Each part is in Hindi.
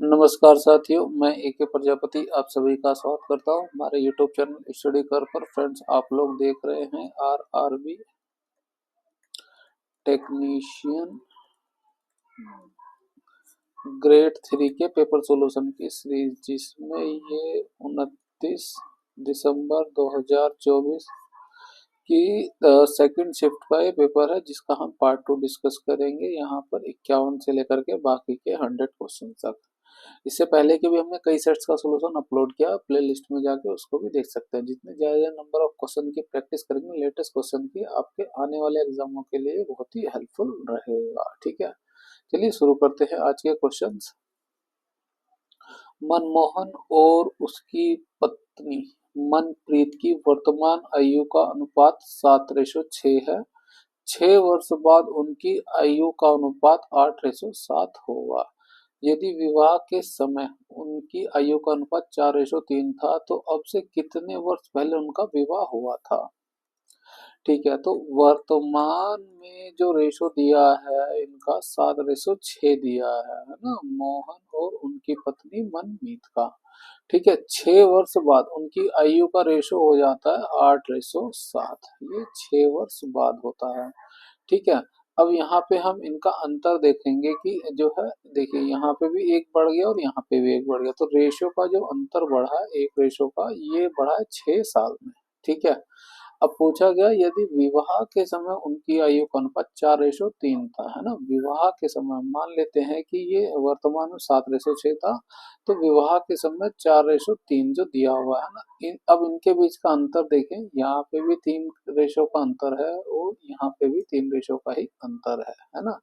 नमस्कार साथियों, मैं एके प्रजापति आप सभी का स्वागत करता हूं हमारे यूट्यूब चैनल स्टडी कर पर। फ्रेंड्स, आप लोग देख रहे हैं आरआरबी टेक्नीशियन ग्रेड 3 के पेपर सॉल्यूशन की सीरीज, जिसमें ये 29 दिसंबर 2024 की सेकंड शिफ्ट का ये पेपर है, जिसका हम पार्ट 2 डिस्कस करेंगे। यहाँ पर 51 से लेकर के बाकी के 100 क्वेश्चन तक। इससे पहले के भी हमने कई सेट्स का सॉल्यूशन अपलोड किया, प्ले लिस्ट में जाके उसको भी देख सकते हैं। जितने ज़्यादा नंबर ऑफ क्वेश्चन की प्रैक्टिस करेंगे लेटेस्ट क्वेश्चन की, आपके आने वाले एग्जामों के लिए बहुत ही हेल्पफुल रहेगा। ठीक है, चलिए शुरू करते हैं आज के क्वेश्चंस। मनमोहन और उसकी पत्नी मनप्रीत की वर्तमान आयु का अनुपात 7:6 है। 6 वर्ष बाद उनकी आयु का अनुपात 8:7 होगा। यदि विवाह के समय उनकी आयु का अनुपात 4:3 था, तो अब से कितने वर्ष पहले उनका विवाह हुआ था? ठीक है, तो वर्तमान में जो रेशो दिया है इनका 7:6 दिया है ना, मोहन और उनकी पत्नी मनमीत का। ठीक है, 6 वर्ष बाद उनकी आयु का रेशो हो जाता है 8:7। ये 6 वर्ष बाद होता है। ठीक है, अब यहाँ पे हम इनका अंतर देखेंगे कि जो है, देखिए यहाँ पे भी एक बढ़ गया और यहाँ पे भी एक बढ़ गया, तो रेशो का जो अंतर बढ़ा है एक रेशो का, ये बढ़ा है 6 साल में। ठीक है, अब पूछा गया यदि विवाह के समय उनकी आयु का अनुपात 4:3 था, है ना। विवाह के समय मान लेते हैं कि ये वर्तमान में 7:6 था, तो विवाह के समय 4:3 जो दिया हुआ है ना, अब इनके बीच का अंतर देखें, यहाँ पे भी 3 रेशो का अंतर है और यहाँ पे भी 3 रेशो का ही अंतर है ना।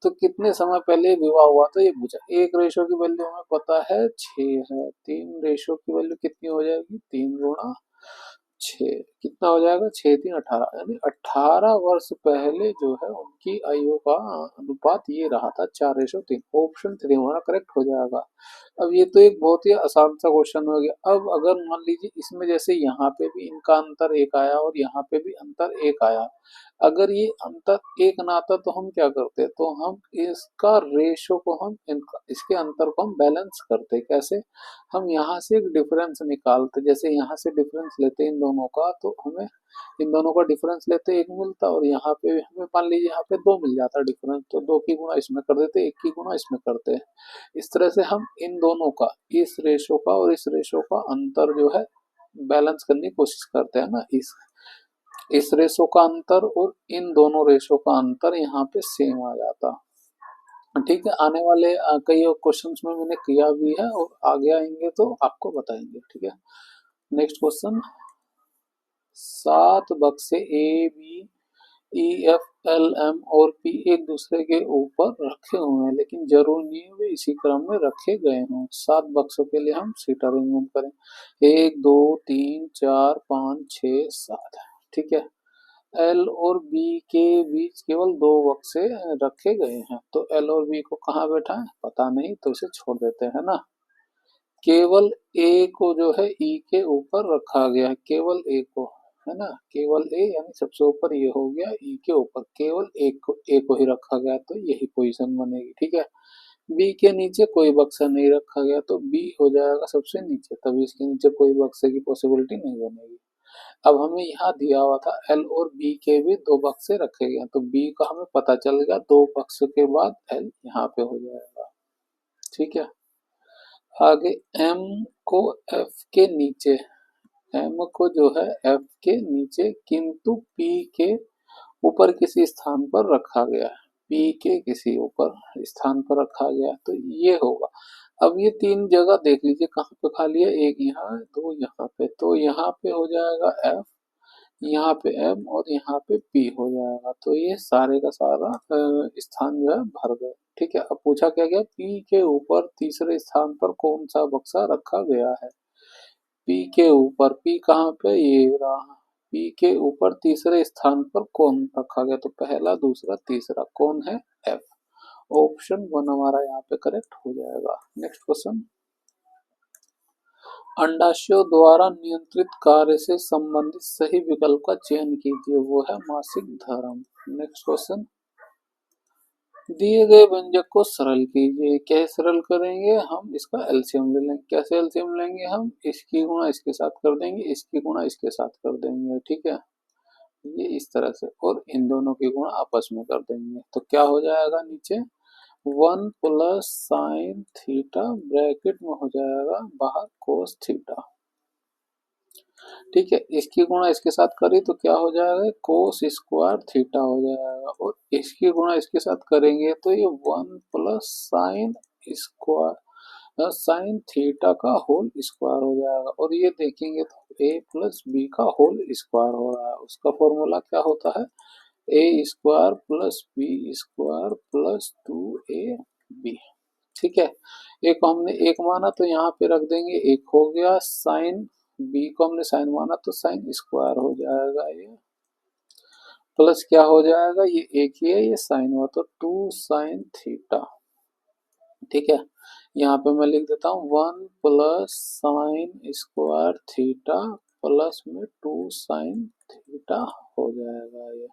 तो कितने समय पहले विवाह हुआ, तो ये पूछा। एक रेशो की वैल्यू हमें पता है 6 है, 3 रेशो की वैल्यू कितनी हो जाएगी, 3 गुणा 6 कितना हो जाएगा, 6×3 = 18, यानी 18 वर्ष पहले जो है उनकी आयु का अनुपात ये रहा था 4:3। ऑप्शन 3 हमारा करेक्ट हो जाएगा। अब ये तो एक बहुत ही आसान सा क्वेश्चन हो गया। अब अगर मान लीजिए इसमें जैसे यहाँ पे भी इनका अंतर एक आया और यहाँ पे भी अंतर एक आया, अगर ये अंतर एक ना आता तो हम क्या करते, तो हम इसका रेशो को हम इसके अंतर को हम बैलेंस करते। कैसे, हम यहाँ से एक डिफरेंस निकालते, जैसे यहाँ से डिफरेंस लेते इन दोनों का, तो हमें इन दोनों का डिफरेंस लेते एक मिलता, और यहाँ पे हमें मान लीजिए यहाँ पे 2 मिल जाता डिफरेंस, तो 2 की गुणा इसमें कर देते, 1 की गुणा इसमें करते। इस तरह से हम इन दोनों का, इस रेशो का और इस रेशो का अंतर जो है बैलेंस करने की कोशिश करते हैं ना। इस रेशो का अंतर और इन दोनों रेशो का अंतर यहाँ पे सेम आ जाता। ठीक है, आने वाले कई क्वेश्चंस में मैंने किया भी है और आगे आएंगे तो आपको बताएंगे। ठीक है, नेक्स्ट क्वेश्चन। 7 बक्से A B E F L M और पी एक दूसरे के ऊपर रखे हुए हैं, लेकिन जरूरी नहीं है वे इसी क्रम में रखे गए हों। 7 बक्सों के लिए हम सीट अरेंजमेंट करें, 1 2 3 4 5 6 7। ठीक है, एल और बी के बीच केवल 2 बक्से रखे गए हैं, तो एल और बी को कहाँ बैठा है पता नहीं, तो इसे छोड़ देते हैं ना। केवल ए को जो है ई के ऊपर रखा गया है, केवल ए को, है ना। केवल ए यानी सबसे ऊपर ये हो गया, ई के ऊपर केवल ए को ही रखा गया, तो यही पोजीशन बनेगी। ठीक है, बी के नीचे कोई बक्सा नहीं रखा गया, तो बी हो जाएगा सबसे नीचे, तभी इसके नीचे कोई बक्से की पॉसिबिलिटी नहीं बनेगी। अब हमें यहाँ दिया हुआ था एल और बी के भी 2 बक्से रखे गए, तो बी का हमें पता चल गया, 2 बक्सों के बाद एल यहाँ पे हो जाएगा। ठीक है, आगे एम को एफ के नीचे, एम को जो है एफ के नीचे किंतु पी के ऊपर किसी स्थान पर रखा गया है, पी के किसी ऊपर स्थान पर रखा गया, तो ये होगा। अब ये 3 जगह देख लीजिए कहाँ पे खाली है, एक यहाँ, 2 यहाँ पे, तो यहाँ पे हो जाएगा एफ, यहाँ पे एम और यहाँ पे पी हो जाएगा, तो ये सारे का सारा स्थान जो है भर गए। ठीक है, अब पूछा क्या गया, पी के ऊपर तीसरे स्थान पर कौन सा बक्सा रखा गया है। पी के ऊपर, पी कहाँ पे, ये रहा, पी के ऊपर तीसरे स्थान पर कौन रखा गया, तो पहला दूसरा तीसरा कौन है, एफ। ऑप्शन 1 हमारा यहाँ पे करेक्ट हो जाएगा। Next question. अंडाशयों द्वारा नियंत्रित कार्य से संबंधित सही विकल्प का चयन कीजिए, वो है मासिक धर्म। Next question. दिए गए व्यंजक को सरल कीजिए। कैसे सरल करेंगे? हम इसका एलसीएम ले लेंगे। कैसे एलसीएम लेंगे? हम इसकी गुणा इसके साथ कर देंगे, इसकी गुणा इसके साथ कर देंगे, ठीक है, ये इस तरह से, और इन दोनों की गुणा आपस में कर देंगे। तो क्या हो जाएगा नीचे? 1 + sin थीटा ब्रैकेट में हो जाएगा बाहर cos थीटा, ठीक है। इसकी गुणा इसके साथ करी तो क्या हो जाएगा? कोस स्क्वायर थीटा हो जाएगा, और इसकी गुणा इसके साथ करेंगे तो ये 1 + sin थीटा का होल स्क्वायर हो जाएगा, और ये देखेंगे तो a+b का होल स्क्वायर हो रहा है। उसका फॉर्मूला क्या होता है? a² + b² + 2ab, ठीक है। ए को हमने एक माना तो यहाँ पे रख देंगे एक हो गया, साइन बी को हमने साइन माना तो साइन स्क्वायर हो जाएगा ये, प्लस क्या हो जाएगा? ये एक ही है, ये साइन हुआ तो 2 sin थीटा, ठीक है। यहाँ पे मैं लिख देता हूँ 1 + sin² थीटा प्लस में 2 sin थीटा हो जाएगा ये,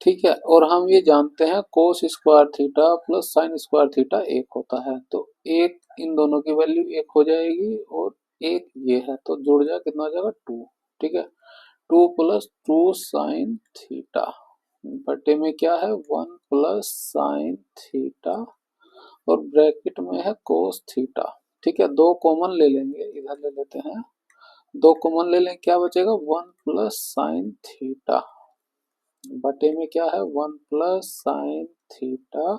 ठीक है। और हम ये जानते हैं cos square theta plus sine square theta एक होता है, तो एक इन दोनों की वैल्यू एक हो जाएगी, और एक ये है तो जुड़ जाए कितना हो जाएगा? 2, ठीक है। 2 + 2 sin थीटा बटे में क्या है? 1 + sin थीटा, और ब्रैकेट में है कोस थीटा, ठीक है। दो कॉमन ले लेंगे, इधर ले लेते हैं, दो कॉमन ले लेंगे, क्या बचेगा? 1 + sin थीटा बटे में क्या है? 1 + sin थीटा,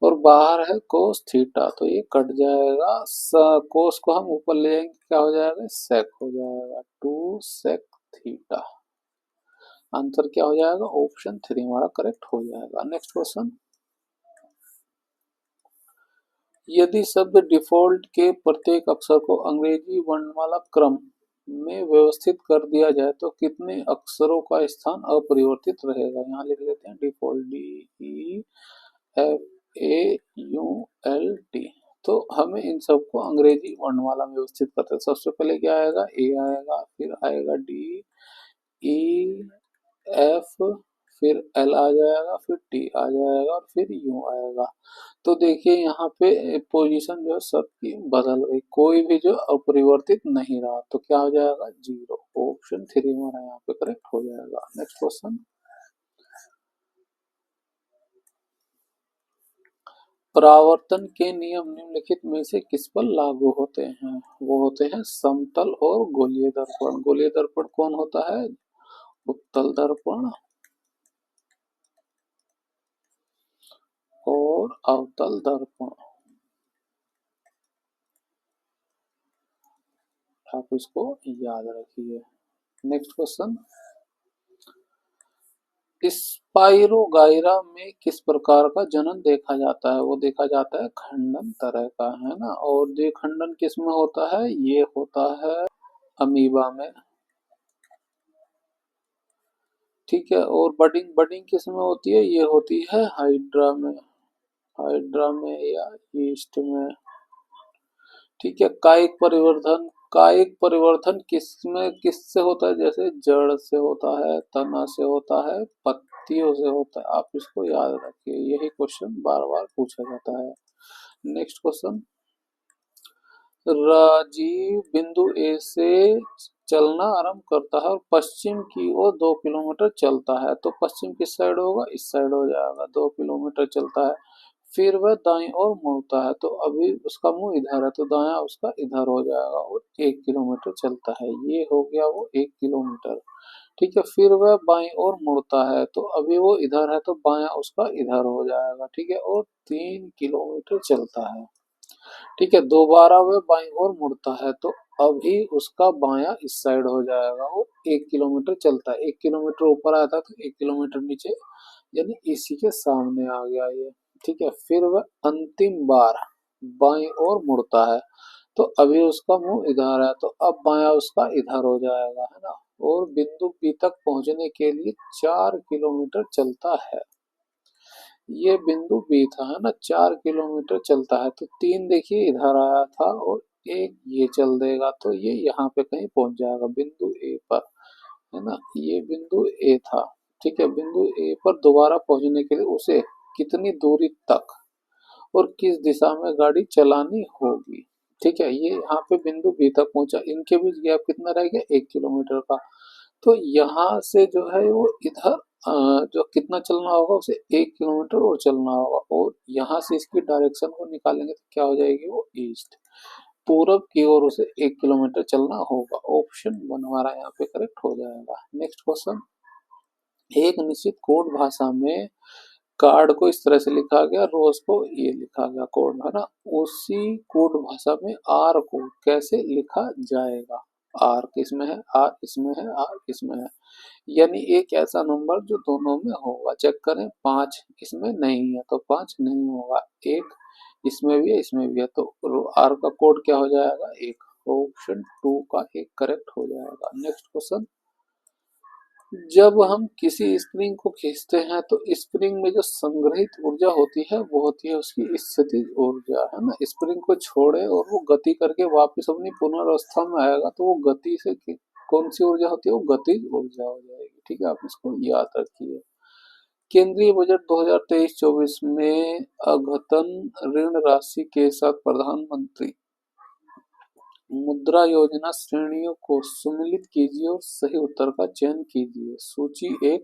और बाहर है कोस थीटा तो ये कट जाएगा, कोस को हम ऊपर ले जाएंगे, क्या हो जाएगा? सेक हो जाएगा, 2 sec थीटा। आंसर क्या हो जाएगा? ऑप्शन 3 हमारा करेक्ट हो जाएगा। नेक्स्ट क्वेश्चन, यदि शब्द डिफॉल्ट के प्रत्येक अक्षर को अंग्रेजी वर्णमाला क्रम में व्यवस्थित कर दिया जाए तो कितने अक्षरों का स्थान अपरिवर्तित रहेगा? यहाँ लिख लेते हैं डिफॉल्ट, DEFAULT। तो हमें इन सबको अंग्रेजी वर्णमाला में व्यवस्थित करते हैं। सबसे पहले क्या आएगा? ए आएगा, फिर आएगा डी, ई, एफ, फिर एल आ जाएगा, फिर टी आ जाएगा, और फिर यू आएगा। तो देखिए यहाँ पे पोजीशन जो है सबकी बदल गई, कोई भी जो अपरिवर्तित नहीं रहा, तो क्या हो जाएगा? 0। ऑप्शन 3 हमारा यहाँ पे करेक्ट हो जाएगा। नेक्स्ट क्वेश्चन, परावर्तन के नियम निम्नलिखित में से किस पर लागू होते हैं? वो होते हैं समतल और गोलीय दर्पण। गोलीय दर्पण कौन होता है? उत्तल दर्पण और अवतल दर्पण। आप इसको याद रखिए। नेक्स्ट क्वेश्चन, स्पाइरोगाइरा में किस प्रकार का जनन देखा जाता है? वो देखा जाता है खंडन तरह का, है ना। और ये खंडन किस में होता है? ये होता है अमीबा में, ठीक है। और बडिंग, बडिंग किस में होती है? ये होती है हाइड्रा में, हाइड्रा में या ईस्ट में, ठीक है। कायिक परिवर्धन, कायिक परिवर्तन किसमें किससे होता है? जैसे जड़ से होता है, तना से होता है, पत्तियों से होता है। आप इसको याद रखिए, यही क्वेश्चन बार बार पूछा जाता है। नेक्स्ट क्वेश्चन, राजीव बिंदु ए से चलना आरंभ करता है और पश्चिम की ओर 2 किलोमीटर चलता है, तो पश्चिम किस साइड होगा? इस साइड हो जाएगा। 2 किलोमीटर चलता है, फिर वह दाईं ओर मुड़ता है, तो अभी उसका मुंह इधर है तो दायां उसका इधर हो जाएगा, और 1 किलोमीटर चलता है। ये हो गया वो 1 किलोमीटर, ठीक है। फिर वह बाईं ओर मुड़ता है तो अभी वो इधर है तो बायां उसका इधर हो जाएगा, ठीक है, और 3 किलोमीटर चलता है, ठीक है। दोबारा वह बाईं ओर मुड़ता है तो अभी उसका बायां इस साइड हो जाएगा, और 1 किलोमीटर चलता है। 1 किलोमीटर ऊपर आया था तो 1 किलोमीटर नीचे, यानी इसी के सामने आ गया ये, ठीक है। फिर वह अंतिम बार बाईं ओर मुड़ता है तो अभी उसका मुंह इधर है तो अब बायां उसका इधर हो जाएगा, है ना। और बिंदु बी तक पहुंचने के लिए 4 किलोमीटर चलता है। ये बिंदु बी था, है ना। 4 किलोमीटर चलता है तो 3 देखिए इधर आया था, और एक ये चल देगा तो ये यहाँ पे कहीं पहुंच जाएगा बिंदु ए पर, है ना। ये बिंदु ए था, ठीक है, बिंदु ए पर दोबारा पहुंचने के लिए उसे कितनी दूरी तक और किस दिशा में गाड़ी चलानी होगी। ठीक है, ये यहाँ पे बिंदु बी तक पहुंचा, इनके बीच गैप कितना रह गया, 1 किलोमीटर का। तो यहाँ से जो है वो इधर जो कितना चलना होगा, उसे 1 किलोमीटर और चलना होगा, और यहाँ से इसकी डायरेक्शन को निकालेंगे तो क्या हो जाएगी, वो ईस्ट, पूरब की ओर उसे 1 किलोमीटर चलना होगा। ऑप्शन वन हमारा यहाँ पे करेक्ट हो जाएगा। नेक्स्ट क्वेश्चन, एक निश्चित कोड भाषा में कार्ड को इस तरह से लिखा गया, रोज को ये लिखा गया कोड, है ना। उसी कोड भाषा में आर को कैसे लिखा जाएगा, आर किसमें है, आर इसमें है, आर इसमें है, यानी एक ऐसा नंबर जो दोनों में होगा। चेक करें, 5 इसमें नहीं है तो 5 नहीं होगा, एक इसमें भी है इसमें भी है, तो आर का कोड क्या हो जाएगा, एक। ऑप्शन टू का एक करेक्ट हो जाएगा। नेक्स्ट क्वेश्चन, जब हम किसी स्प्रिंग को खींचते हैं तो स्प्रिंग में जो संग्रहित ऊर्जा होती है वो होती है उसकी स्थितिज ऊर्जा, है ना। स्प्रिंग को छोड़े और वो गति करके वापस अपनी पुनर्वस्था में आएगा तो वो गति से कौन सी ऊर्जा होती है, वो गतिज ऊर्जा हो जाएगी। ठीक है, आप इसको याद रखिए। केंद्रीय बजट 2023-24 में अघतन ऋण राशि के साथ प्रधानमंत्री मुद्रा योजना श्रेणियों को सम्मिलित कीजिए और सही उत्तर का चयन कीजिए। सूची 1,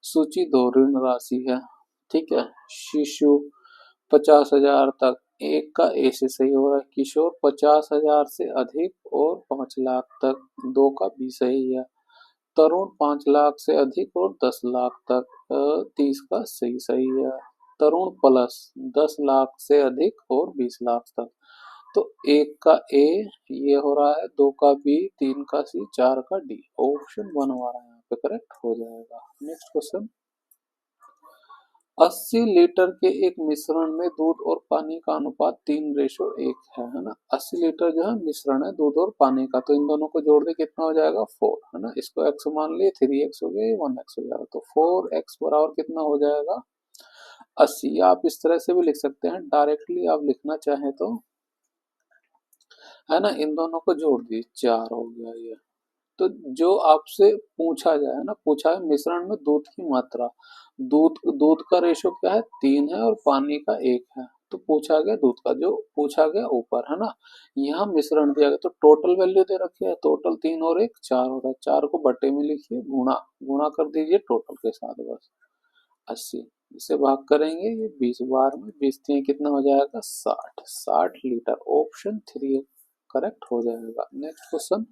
सूची 2 ऋण राशि है। ठीक है, शिशु 50,000 तक, एक का ए से सही हो रहा है। किशोर 50,000 से अधिक और 5 लाख तक, दो का बी सही है। तरुण 5 लाख से अधिक और 10 लाख तक, 30 का सही सही है। तरुण प्लस 10 लाख से अधिक और 20 लाख तक, तो एक का ए ये हो रहा है, दो का बी, तीन का सी, चार का डी। ऑप्शन वन हमारा यहाँ पे करेक्ट हो जाएगा। नेक्स्ट क्वेश्चन, 80 लीटर के एक मिश्रण में दूध और पानी का अनुपात 3:1 है ना। 80 लीटर जो है मिश्रण है दूध और पानी का, तो इन दोनों को जोड़ दे कितना हो जाएगा, 4, है ना। इसको x मान लिए, 3x हो गया, ये 1x हो जाएगा, तो 4x बराबर कितना हो जाएगा, 80। आप इस तरह से भी लिख सकते हैं, डायरेक्टली आप लिखना चाहें तो, है ना। इन दोनों को जोड़ दिए, 4 हो गया ये। तो जो आपसे पूछा जाए ना, पूछा है मिश्रण में दूध की मात्रा, दूध दूध का रेशो क्या है, 3 है और पानी का 1 है, तो पूछा गया दूध का, जो पूछा गया ऊपर, है ना। यहाँ मिश्रण दिया गया तो टोटल वैल्यू दे रखी है, टोटल 3 और 1 4 होता है, 4 को बट्टे में लिखिए, गुणा गुणा कर दीजिए टोटल के साथ, बस 80। इसे भाग करेंगे, ये 20 बार में 20 कितना हो जाएगा, 60 लीटर। ऑप्शन 3 करेक्ट हो जाएगा। नेक्स्ट क्वेश्चन,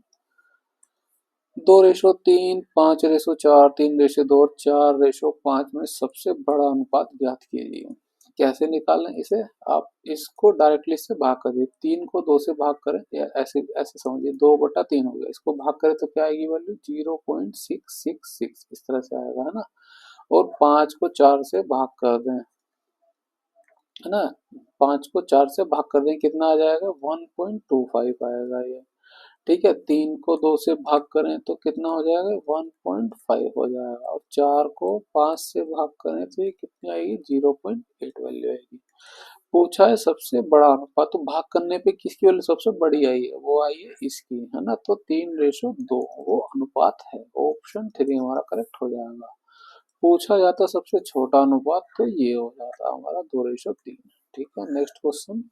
2:3, 5:4, 3:2 और 4:5 में सबसे बड़ा अनुपात ज्ञात कीजिए। कैसे निकालें इसे, आप इसको डायरेक्टली से भाग कर दिए, 3 को 2 से भाग करें, या ऐसे ऐसे समझिए, 2/3 हो गया, इसको भाग करें तो क्या आएगी वैल्यू, 0.666, इस तरह से आएगा, है ना। और 5 को 4 से भाग कर दें, है ना, 5 को 4 से भाग कर दें, कितना आ जाएगा, 1.25 आएगा ये। ठीक है, 3 को 2 से भाग करें तो कितना हो जाएगा, 1.5 हो जाएगा, और 4 को 5 से भाग करें तो ये कितनी आएगी, 0.8 वैल्यू आएगी। पूछा है सबसे बड़ा अनुपात, तो भाग करने पे किसकी वैल्यू सबसे बड़ी आई है, वो आई है इसकी, है ना। तो 3:2 वो अनुपात है। ऑप्शन 3 हमारा करेक्ट हो जाएगा। पूछा जाता सबसे छोटा अनुपात तो ये हो जाता हमारा 2:3। ठीक है, नेक्स्ट क्वेश्चन,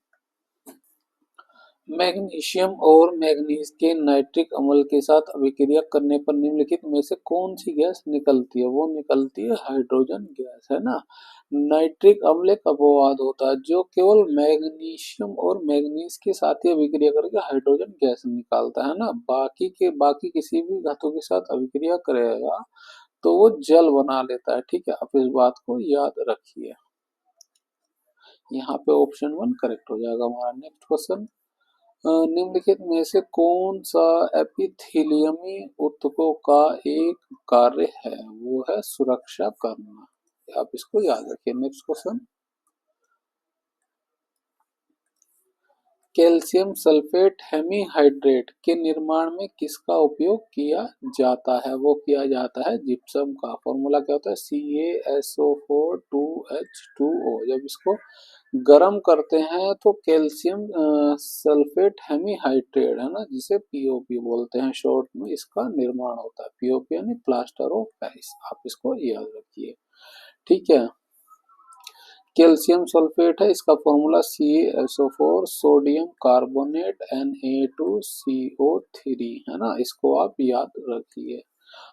मैग्नीशियम और मैग्नीज के नाइट्रिक अम्ल के साथ अभिक्रिया करने पर निम्नलिखित में से कौन सी गैस निकलती है, वो निकलती है हाइड्रोजन गैस, है ना। नाइट्रिक अम्ल एक अपवाद होता है जो केवल मैग्नीशियम और मैग्नीज के साथ ही अभिक्रिया करके हाइड्रोजन गैस निकालता है ना। बाकी किसी भी धातु के साथ अभिक्रिया करेगा तो वो जल बना लेता है। ठीक है, आप इस बात को याद रखिए। यहाँ पे ऑप्शन 1 करेक्ट हो जाएगा हमारा। नेक्स्ट क्वेश्चन, निम्नलिखित में से कौन सा एपिथेलियमी ऊतकों का एक कार्य है, वो है सुरक्षा करना। आप इसको याद रखिए। Next question, calcium sulphate hemihydrate के निर्माण में किसका उपयोग किया जाता है, वो किया जाता है जिप्सम का। फॉर्मूला क्या होता है, CaSO4 2H2O। जब इसको गरम करते हैं तो कैल्शियम सल्फेट हेमीहाइड्रेट है ना, जिसे पीओपी बोलते हैं शॉर्ट में, इसका निर्माण होता है। पीओपी यानी प्लास्टर ऑफ पेरिस, आप इसको याद रखिए। ठीक है, कैल्शियम सल्फेट है, इसका formula CaSO4 sodium carbonate Na2CO3 है ना, इसको आप याद रखिए।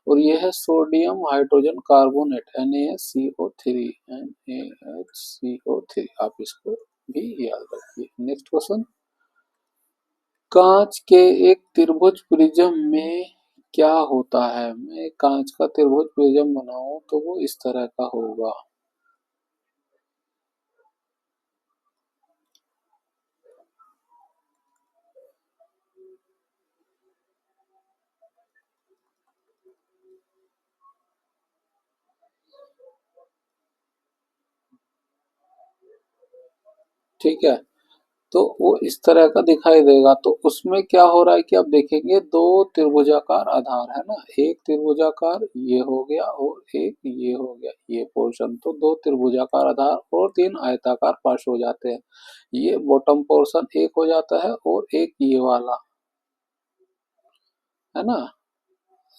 और ये है sodium hydrogen carbonate NaCO3 NaHCO3, आप इसको भी याद रखिए। नेक्स्ट क्वेश्चन, कांच के एक त्रिभुज प्रिज्म में क्या होता है? मैं कांच का त्रिभुज प्रिज्म बनाऊं तो वो इस तरह का होगा। ठीक है, तो वो इस तरह का दिखाई देगा। तो उसमें क्या हो रहा है कि आप देखेंगे दो त्रिभुजाकार आधार है ना, एक त्रिभुजाकार ये हो गया और एक ये हो गया, ये पोर्शन। तो दो त्रिभुजाकार आधार और तीन आयताकार पार्श्व हो जाते हैं। ये बॉटम पोर्शन एक हो जाता है और एक ये वाला है ना,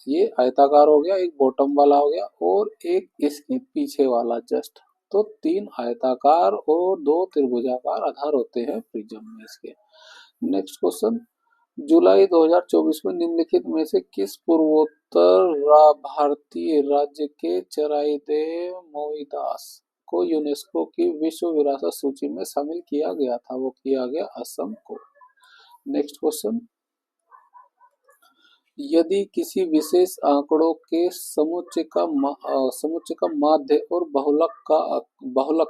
ये आयताकार हो गया, एक बॉटम वाला हो गया और एक इसके पीछे वाला जस्ट। तो तीन आयताकार और दो त्रिभुजाकार आधार होते हैं प्रिज्म में इसके। नेक्स्ट क्वेश्चन, जुलाई 2024 में निम्नलिखित में से किस पूर्वोत्तर भारतीय राज्य के चराइदेव मोईदास को यूनेस्को की विश्व विरासत सूची में शामिल किया गया था? वो किया गया असम को। नेक्स्ट क्वेश्चन, यदि किसी विशेष आंकड़ों के समुच्चय का माध्य और बहुलक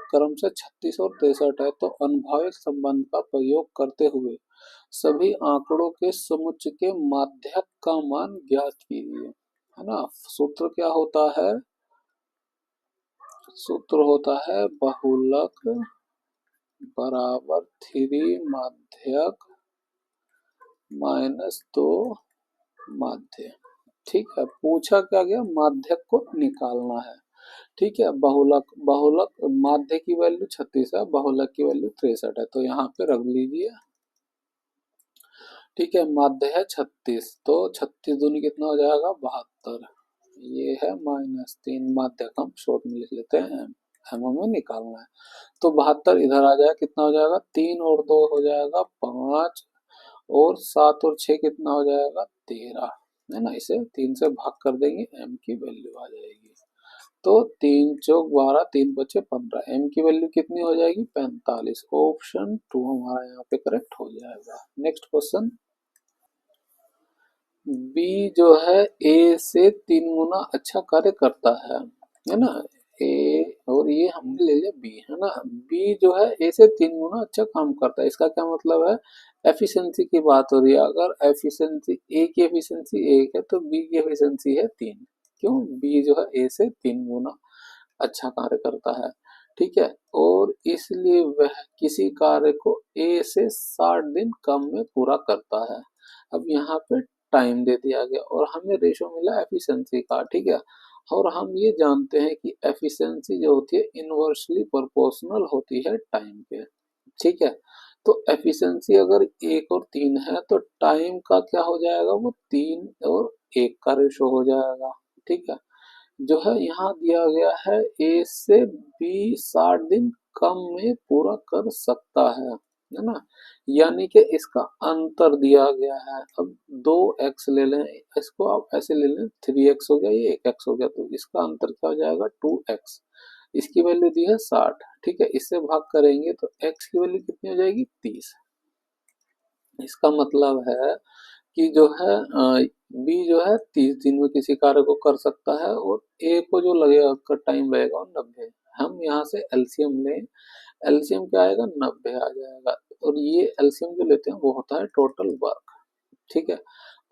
क्रम से 36 और 63 है, तो अनुभाविक संबंध का प्रयोग करते हुए सभी आंकड़ों के समुच्चय के माध्यक का मान ज्ञात कीजिए। है ना, सूत्र क्या होता है? सूत्र होता है बहुलक बराबर 3 माध्यक माइनस 2 माध्य। ठीक है, पूछा क्या गया? माध्यक को निकालना है। ठीक है, बहुलक बहुलक माध्य की वैल्यू 36 है, बहुलक की वैल्यू 63 है, तो यहाँ पे रख लीजिए। ठीक है, माध्य है 36, तो 36 दूनी कितना हो जाएगा? 72। ये है -3, माध्यक हम शॉर्ट में लिख लेते हैं, हमें निकालना है। तो 72 इधर आ जाएगा, कितना हो जाएगा? 3 और 2 हो जाएगा 5, और 7 और 6 कितना हो जाएगा? 13 है ना। इसे 3 से भाग कर देंगे, m की वैल्यू आ जाएगी। तो 3 चौक 12, 3 बचे 15, m की वैल्यू कितनी हो जाएगी? 45। ऑप्शन 2 हमारा यहाँ पे करेक्ट हो जाएगा। नेक्स्ट क्वेश्चन, बी जो है ए से 3 गुना अच्छा कार्य करता है ना। ए और ये हमने ले लिया बी है ना। बी जो है ए से 3 गुना अच्छा काम करता है, इसका क्या मतलब है? एफिशिएंसी की बात हो रही है। अगर एफिशिएंसी ए की एफिशिएंसी 1 है तो बी की एफिशिएंसी है 3। क्यों? बी जो है ए से 3 गुना अच्छा कार्य करता है। ठीक है, और इसलिए वह किसी कार्य को ए से 60 दिन कम में पूरा करता है। अब यहाँ पे टाइम दे दिया गया और हमें रेशो मिला एफिशिएंसी का। ठीक है, और हम ये जानते हैं कि एफिशिएंसी जो होती है इनवर्सली प्रोपोर्शनल होती है टाइम पे। ठीक है, तो एफिशिएंसी अगर 1 और 3 है तो टाइम का क्या हो जाएगा? वो 3 और 1 का रेशो हो जाएगा। ठीक है, जो है यहाँ दिया गया है ए से बी 60 दिन कम में पूरा कर सकता है ना। यानी कि इसका अंतर दिया गया है। अब 2x ले लें, इसको आप ऐसे ले लें, 3x हो गया, ये 1x हो गया, तो इसका अंतर क्या हो जाएगा? 2x। इसकी वैल्यू दी है 60। ठीक है, इससे भाग करेंगे तो x की वैल्यू कितनी हो जाएगी? 30। इसका मतलब है कि जो है बी जो है 30 दिन में किसी कार्य को कर सकता है और ए को जो लगेगा का टाइम लगेगा 90। हम यहाँ से एलसीएम लें, एलसीएम क्या आएगा? 90 आ जाएगा। और ये एलसीएम जो लेते हैं वो होता है टोटल वर्क। ठीक है,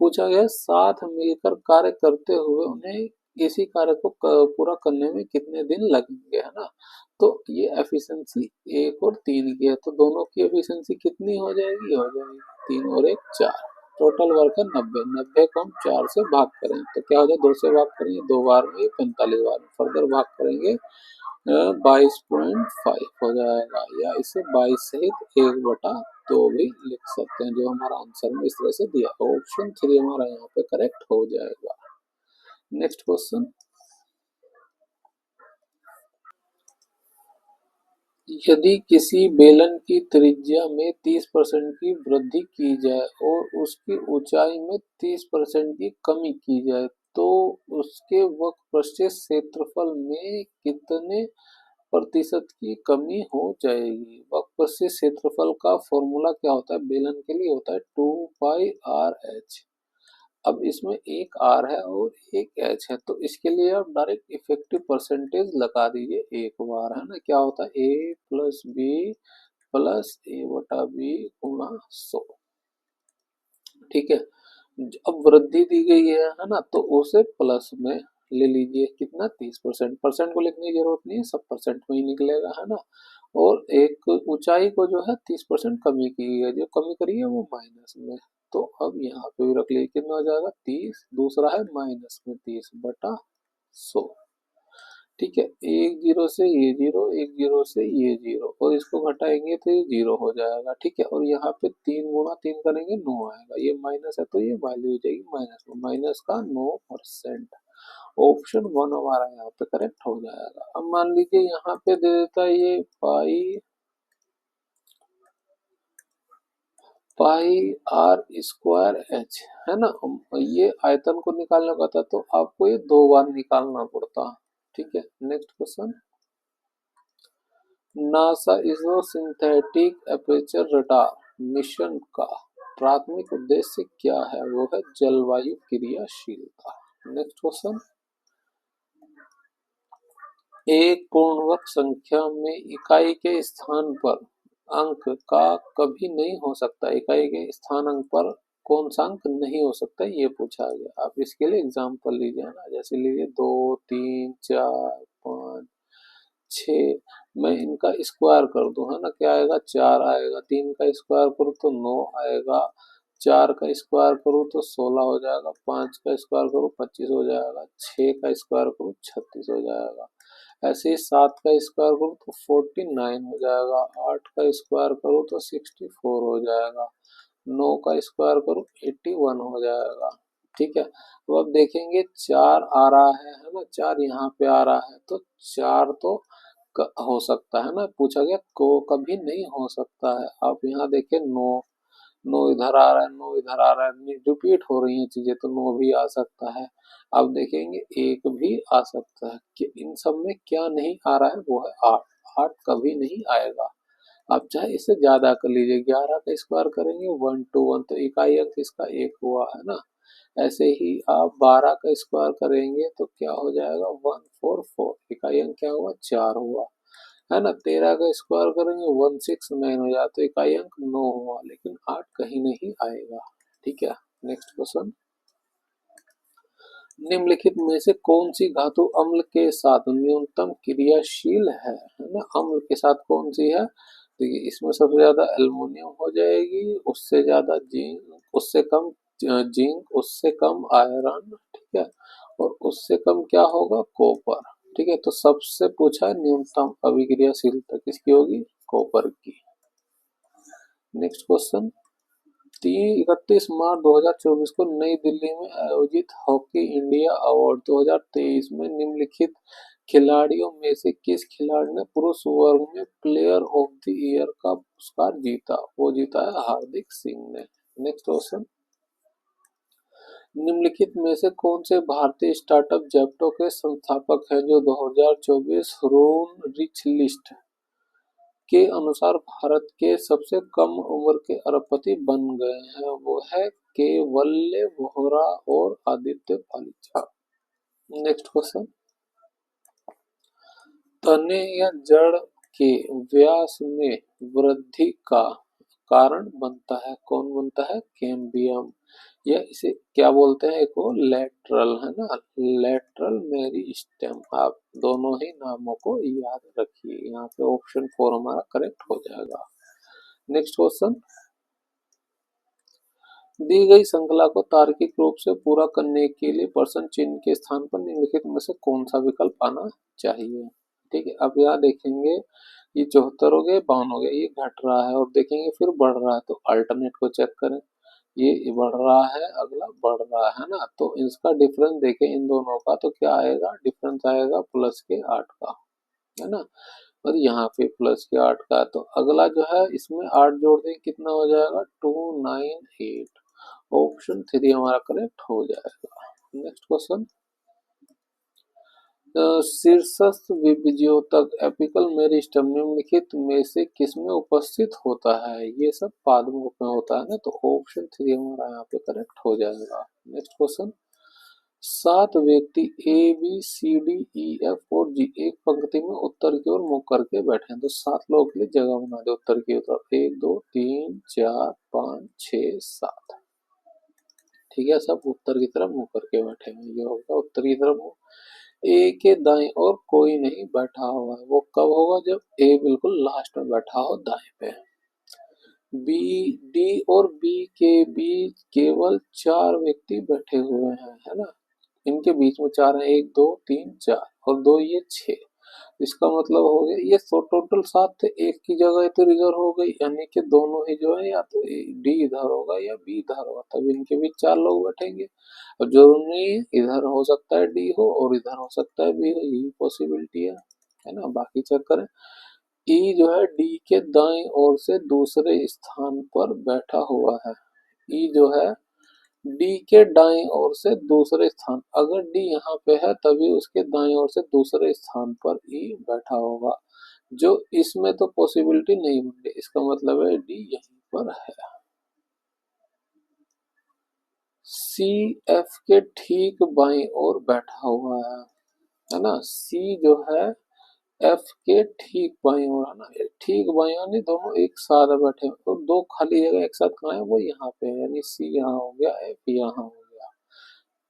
पूछा गया साथ मिलकर कार्य करते हुए उन्हें इसी कार्य को पूरा करने में कितने दिन लगेंगे, है ना। तो ये एफिशिएंसी 1 और 3 की है, तो दोनों की एफिशिएंसी कितनी हो जाएगी? हो जाएगी 3 और 1 4। टोटल वर्क है 90। 90 को हम 4 से भाग करें तो क्या हो जाए? 2 से भाग करेंगे 2 बार में, 45 बार में। फर्दर भाग करेंगे 22.5 हो जाएगा, या इसे 22 सहित 1/2 भी लिख सकते हैं, जो हमारा आंसर में इस तरह से दिया। ऑप्शन 3 हमारा यहाँ पे करेक्ट हो जाएगा। नेक्स्ट क्वेश्चन, यदि किसी बेलन की त्रिज्या में 30% की वृद्धि की जाए और उसकी ऊंचाई में 30% की कमी की जाए, तो उसके वक्रपृष्ठीय क्षेत्रफल में कितने प्रतिशत की कमी हो जाएगी? वक्रपृष्ठीय क्षेत्रफल का फॉर्मूला क्या होता है? बेलन के लिए होता है 2πr/h। अब इसमें एक आर है और एक एच है, तो इसके लिए आप डायरेक्ट इफेक्टिव परसेंटेज लगा दीजिए एक बार, है ना। क्या होता है? ए प्लस बी प्लस ए बटा बी गुणा 100। ठीक है, अब वृद्धि दी गई है ना, तो उसे प्लस में ले लीजिए। कितना? 30%। परसेंट को लिखने की जरूरत नहीं है, सब परसेंट में ही निकलेगा, है ना। और एक ऊंचाई को जो है 30% कमी की है, जो कमी करी है वो माइनस में, तो अब यहाँ पे भी रख लीजिए। कितना हो जाएगा? 30। दूसरा है माइनस में 30/100। ठीक है, एक जीरो से ये जीरो, एक जीरो से ये जीरो, और इसको घटाएंगे तो ये जीरो हो जाएगा। ठीक है, और यहाँ पे 3 गुणा 3 करेंगे 9 आएगा, ये माइनस है तो ये वैल्यू हो जाएगी माइनस में, माइनस का 9%। ऑप्शन 1 हमारा यहाँ पे करेक्ट हो जाएगा। अब मान लीजिए यहाँ पे दे देता है ये पाई आर स्क्वायर एच, है ना। ये आयतन को निकालना पड़ता तो आपको ये 2 बार निकालना पड़ता। ठीक है, next question, NASA ISRO synthetic aperture radar mission का प्राथमिक उद्देश्य क्या है? वो है जलवायु क्रियाशीलता। नेक्स्ट क्वेश्चन, एक पूर्णवर्ग संख्या में इकाई के स्थान पर अंक का कभी नहीं हो सकता। इकाई के स्थान अंक पर कौन सा अंक नहीं हो सकता, ये पूछा गया। आप इसके लिए एग्जांपल लीजिए ना, जैसे लीजिए 2 3 4 5 6। मैं इनका स्क्वायर कर दूं, है ना, क्या आएगा? 4 आएगा। 3 का स्क्वायर करूँ तो 9 आएगा। 4 का स्क्वायर करूँ तो 16 हो जाएगा। 5 का स्क्वायर करूँ 25 हो जाएगा। 6 का स्क्वायर करूँ 36 हो जाएगा। ऐसे ही 7 का स्क्वायर करूँ तो 49 हो जाएगा। 8 का स्क्वायर करूँ तो 64 हो जाएगा। 9 का स्क्वायर करूँ 81 हो जाएगा। ठीक है, तो अब देखेंगे 4 आ रहा है ना, 4 यहाँ पे आ रहा है, तो 4 तो हो सकता है ना, पूछा गया को कभी नहीं हो सकता है। आप यहाँ देखें 9, 9 इधर आ रहा है, 9 इधर आ रहा है, रिपीट हो रही हैं चीजें, तो 9 भी आ सकता है। अब देखेंगे 1 भी आ सकता है। कि इन सब में क्या नहीं आ रहा है? वो है 8। 8 कभी नहीं आएगा। आप चाहे इससे ज्यादा कर लीजिए, 11 का स्क्वायर करेंगे 121, तो इकाई अंक इसका 1 हुआ, है ना। ऐसे ही आप 12 का स्क्वायर करेंगे तो क्या हो जाएगा? 144, इकाई अंक क्या हुआ? 4 हुआ, है ना। 13 का स्क्वायर करेंगे 169 हो जाए, तो इकाई अंक 9 हुआ, लेकिन 8 कहीं नहीं आएगा। ठीक है, नेक्स्ट क्वेश्चन, निम्नलिखित में से कौन सी धातु अम्ल के साथ न्यूनतम क्रियाशील है ना। अम्ल के साथ कौन सी है? देखिए, इसमें सबसे ज्यादा एल्युमिनियम हो जाएगी, उससे ज्यादा जिंक, उससे कम जिंक, उससे कम आयरन, ठीक है, और उससे कम क्या होगा? कॉपर। ठीक है, तो सबसे पूछा है न्यूनतम अभिक्रियाशीलता किसकी होगी? कॉपर की। नेक्स्ट क्वेश्चन, 31 मार्च 2024 को नई दिल्ली में आयोजित हॉकी इंडिया अवार्ड 2023 में निम्नलिखित खिलाड़ियों में से किस खिलाड़ी ने पुरुष वर्ग में प्लेयर ऑफ द ईयर का पुरस्कार जीता? वो जीता है हार्दिक सिंह ने। नेक्स्ट क्वेश्चन, निम्नलिखित में से कौन से भारतीय स्टार्टअप जेप्टो के संस्थापक हैं जो 2024 रून रिच लिस्ट के अनुसार भारत के सबसे कम उम्र के अरबपति बन गए हैं? वो है केवल्य वोहरा और आदित्य पालिचा। नेक्स्ट क्वेश्चन, तने या जड़ के व्यास में वृद्धि का कारण बनता है, कौन बनता है? कैम्बियम, या इसे क्या बोलते हैं? एक वो लेटरल, है ना, लेटरल मेरिस्टेम। आप दोनों ही नामों को याद रखिए। यहाँ पे ऑप्शन 4 हमारा करेक्ट हो जाएगा। नेक्स्ट क्वेश्चन, दी गई श्रृंखला को तार्किक रूप से पूरा करने के लिए प्रश्न चिन्ह के स्थान पर निम्नलिखित में से कौन सा विकल्प आना चाहिए? ठीक है, अब यहाँ देखेंगे ये 74 हो गया, 52 हो गया, ये घट रहा है और देखेंगे फिर बढ़ रहा है, तो अल्टरनेट को चेक करें, ये बढ़ रहा है, अगला बढ़ रहा है ना, तो इसका डिफरेंस देखें इन दोनों का, तो क्या आएगा, डिफरेंस आएगा प्लस के 8 का, है ना, और यहाँ पे प्लस के 8 का, तो अगला जो है इसमें 8 जोड़ दें कितना हो जाएगा, 298। ऑप्शन 3 हमारा करेक्ट हो जाएगा। नेक्स्ट क्वेश्चन, शीर्षस्थ विभज्योतक एपिकल मेरिस्टम निम्नलिखित में से किसमें उपस्थित होता है, ये सब पादपों में होता है ना, तो ऑप्शन 3 हमारा यहाँ पे करेक्ट हो जाएगा। नेक्स्ट क्वेश्चन, 7 व्यक्ति A B C D E F और जी एक पंक्ति में उत्तर की ओर मुख करके बैठे हैं, तो 7 लोगों के लिए जगह बना दे उत्तर की तरफ, 1 2 3 4 5 6 7, ठीक है, सब उत्तर की तरफ मुंह करके बैठे हैं, ये होगा उत्तर की तरफ मुंह। ए के दाएं और कोई नहीं बैठा हुआ है, वो कब होगा, जब ए बिल्कुल लास्ट में बैठा हो दाएं पे। बी डी और बी के बीच केवल 4 व्यक्ति बैठे हुए हैं, है ना, इनके बीच में 4 है, 1 2 3 4 और 2 ये 6, इसका मतलब हो गया ये टोटल 7 थे, एक की जगह तो रिजर्व हो गई, यानी कि दोनों ही जो है या तो डी इधर होगा या बी इधर होगा, तब इनके बीच 4 लोग बैठेंगे। अब जरूरी नहीं है, इधर हो सकता है डी हो और इधर हो सकता है बी हो, यही पॉसिबिलिटी है ना, बाकी चेक करें। ई जो है डी के दाएं ओर से दूसरे स्थान पर बैठा हुआ है, ई जो है डी के दाईं ओर से दूसरे स्थान, अगर डी यहाँ पे है तभी उसके दाईं ओर से दूसरे स्थान पर ई बैठा होगा, जो इसमें तो पॉसिबिलिटी नहीं बन रही, इसका मतलब है डी यहीं पर है। सी एफ के ठीक बाईं ओर बैठा हुआ है ना, सी जो है एफ के ठीक बाईं ओर, है ना, ठीक बाईं ओर नहीं, दोनों एक साथ बैठे हैं, तो दो खाली जगह एक साथ कहाँ है, वो यहाँ पे है, यानी सी यहाँ हो गया, एफ यहाँ हो गया,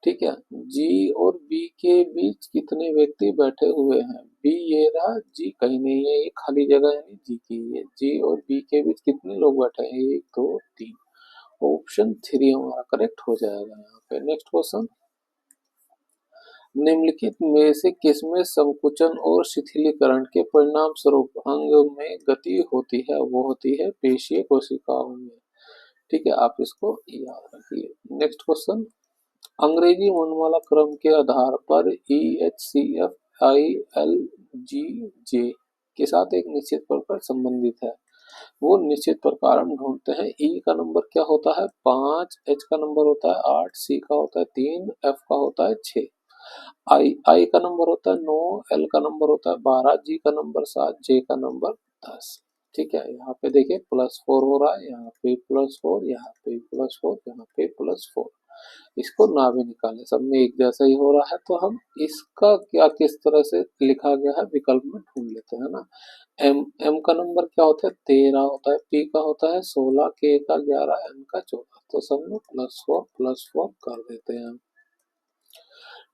ठीक है। जी और बी के बीच कितने व्यक्ति बैठे हुए हैं, बी ये रहा, जी कहीं नहीं है, ये खाली जगह यानी जी की है, जी और बी के बीच कितने लोग बैठे हैं, 1 2 3, ऑप्शन 3 हमारा करेक्ट हो जाएगा यहाँ पे। नेक्स्ट क्वेश्चन, निम्नलिखित में से किसमें संकुचन और शिथिलीकरण के परिणाम स्वरूप अंग में गति होती है, वो होती है पेशीय कोशिकाओं में, ठीक है, आप इसको याद रखिए। नेक्स्ट क्वेश्चन, अंग्रेजी वर्णमाला क्रम के आधार पर E H C F I L G J के साथ एक निश्चित प्रकार संबंधित है, वो निश्चित प्रकार हम ढूंढते हैं। ई का नंबर क्या होता है 5, एच का नंबर होता है 8, सी का होता है 3, एफ का होता है 6, आई का नंबर होता है 9, एल का नंबर होता है 12, जी का नंबर 7, जे का नंबर 10, ठीक है। यहाँ पे देखिए +4 हो रहा है, यहाँ पे +4, यहाँ पे +4, यहाँ पे +4, इसको ना भी निकालें, सब में एक जैसा ही हो रहा है, तो हम इसका क्या किस तरह से लिखा गया है विकल्प में ढूंढ लेते हैं ना। एम का नंबर क्या होता है 13 होता है, पी का होता है 16, के का 11, एन का 14, तो सब में +4 कर देते हैं हम,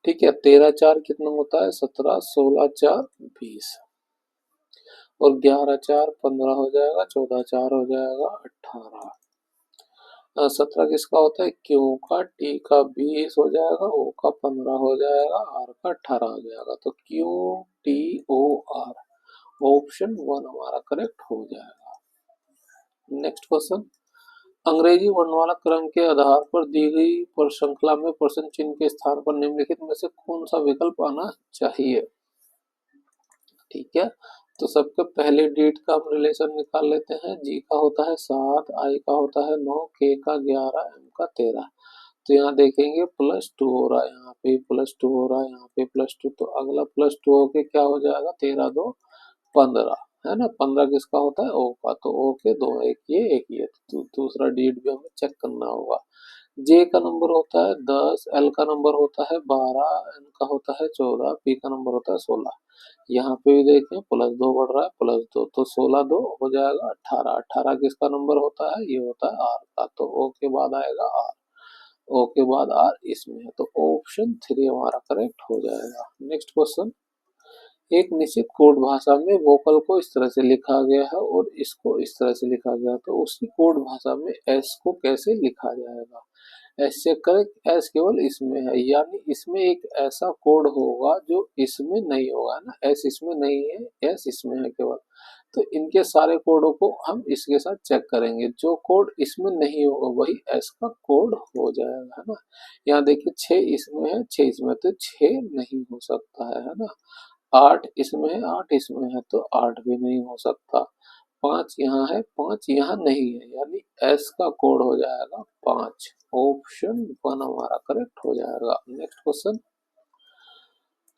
ठीक है। 13 4 कितना होता है 17, 16 4 20 और 11 4 15 हो जाएगा, 14 4 हो जाएगा 18, 17 किसका होता है क्यू का, टी का 20 हो जाएगा, ओ का 15 हो जाएगा, आर का 18 हो जाएगा, तो Q T O R, option 1 हमारा करेक्ट हो जाएगा। नेक्स्ट क्वेश्चन, अंग्रेजी वर्णमाला क्रम के आधार पर दी गई पर श्रृंखला में प्रश्न चिन्ह के स्थान पर निम्नलिखित में से कौन सा विकल्प आना चाहिए, ठीक है। तो सबके पहले डेट का हम रिलेशन निकाल लेते हैं, जी का होता है 7, आई का होता है 9, के का 11, एम का 13, तो यहाँ देखेंगे +2 हो रहा है, यहाँ पे +2 हो रहा है, यहाँ पे +2, तो अगला +2 होके क्या हो जाएगा 13 2 15, है ना, 15 किसका होता है ओ का, तो ओ के दो, एक ये तो दूसरा डेट भी हमें चेक करना होगा। जे का नंबर होता है 10, एल का नंबर होता है 12, एन का होता है 14, पी का नंबर होता है 16, यहाँ पे भी देखें +2 बढ़ रहा है, +2, तो 16 2 हो जाएगा 18, 18 किसका नंबर होता है, ये होता है आर का, तो ओ के बाद आएगा आर, ओ के बाद आर इसमें है, तो ऑप्शन 3 हमारा करेक्ट हो जाएगा। नेक्स्ट क्वेश्चन, एक निश्चित कोड भाषा में वोकल को इस तरह से लिखा गया है और इसको इस तरह से लिखा गया है, तो उसी कोड भाषा में एस को कैसे लिखा जाएगा, एस चेक करें, एस केवल इसमें है, यानी इसमें एक ऐसा कोड होगा जो इसमें नहीं होगा, है ना। एस इसमें नहीं है, एस इसमें है केवल। तो इनके सारे कोडों को हम इसके साथ चेक करेंगे, जो कोड इसमें नहीं होगा वही एस का कोड हो जाएगा, है ना। यहाँ देखिए 6 इसमें है, 6 इसमें, तो 6 नहीं हो सकता है ना। 8 इसमें है, 8 इसमें है, तो 8 भी नहीं हो सकता। 5 यहाँ है, 5 यहाँ नहीं है, यानी एस का कोड हो जाएगा 5। ऑप्शन 1 हमारा करेक्ट हो जाएगा। नेक्स्ट क्वेश्चन,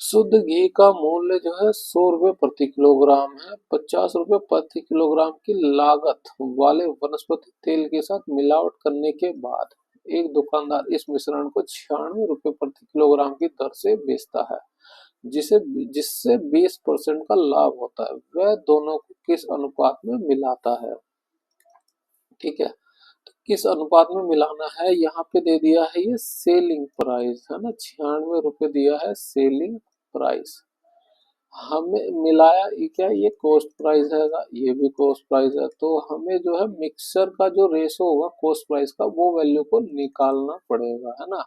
शुद्ध घी का मूल्य जो है 100 रुपये प्रति किलोग्राम है। 50 रुपये प्रति किलोग्राम की लागत वाले वनस्पति तेल के साथ मिलावट करने के बाद एक दुकानदार इस मिश्रण को 96 रुपये प्रति किलोग्राम की दर से बेचता है, जिसे जिससे 20% का लाभ होता है। वह दोनों को किस अनुपात में मिलाता है? ठीक है, तो किस अनुपात में मिलाना है, यहाँ पे दे दिया है ये सेलिंग प्राइस, है ना। 96 रुपये दिया है सेलिंग प्राइस। हमें मिलाया ये क्या, ये कॉस्ट प्राइस है, ये भी कॉस्ट प्राइस है, तो हमें जो है मिक्सचर का जो रेशो होगा कॉस्ट प्राइस का वो वैल्यू को निकालना पड़ेगा, है ना।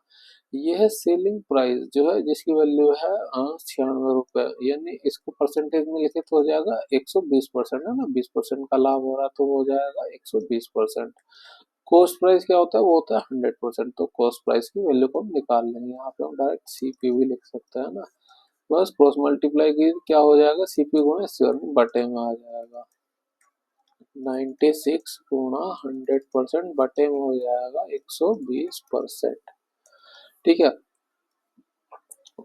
ये है सेलिंग प्राइस जो है, जिसकी वैल्यू है 96 रुपये, यानी इसको परसेंटेज में लिखे तो हो जाएगा 120%, है ना। 20% का लाभ हो रहा है तो वो हो जाएगा 120%। कॉस्ट प्राइस क्या होता है, वो होता है 100%। तो कॉस्ट प्राइस की वैल्यू को हम निकाल लेंगे, यहाँ पे हम डायरेक्ट सीपी भी लिख सकते हैं ना। बस क्रॉस मल्टीप्लाई की क्या हो जाएगा, सीपी गुणा सी बटे में आ जाएगा। 96 गुणा 100% बटे में हो जाएगा 120%। ठीक है,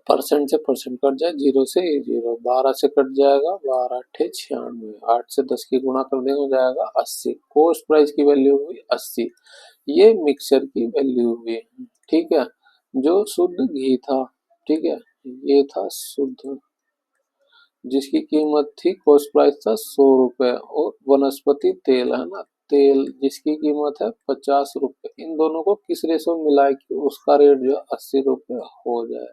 परसेंट से परसेंट कट जाए, 0 से 0, 12 से कट जाएगा, 12 अट्ठे 96, 8 से 10 की गुणा कर देंगे हो जाएगा 80। कॉस्ट प्राइस की वैल्यू हुई 80, ये मिक्सचर की वैल्यू हुई। ठीक है, जो शुद्ध घी था, ठीक है, ये था शुद्ध, जिसकी कीमत थी, कॉस्ट प्राइस था 100 रुपये, और वनस्पति तेल, है ना, तेल जिसकी कीमत है 50 रुपये। इन दोनों को किस रेशो में मिलाए कि उसका रेट जो है 80 रुपये हो जाए।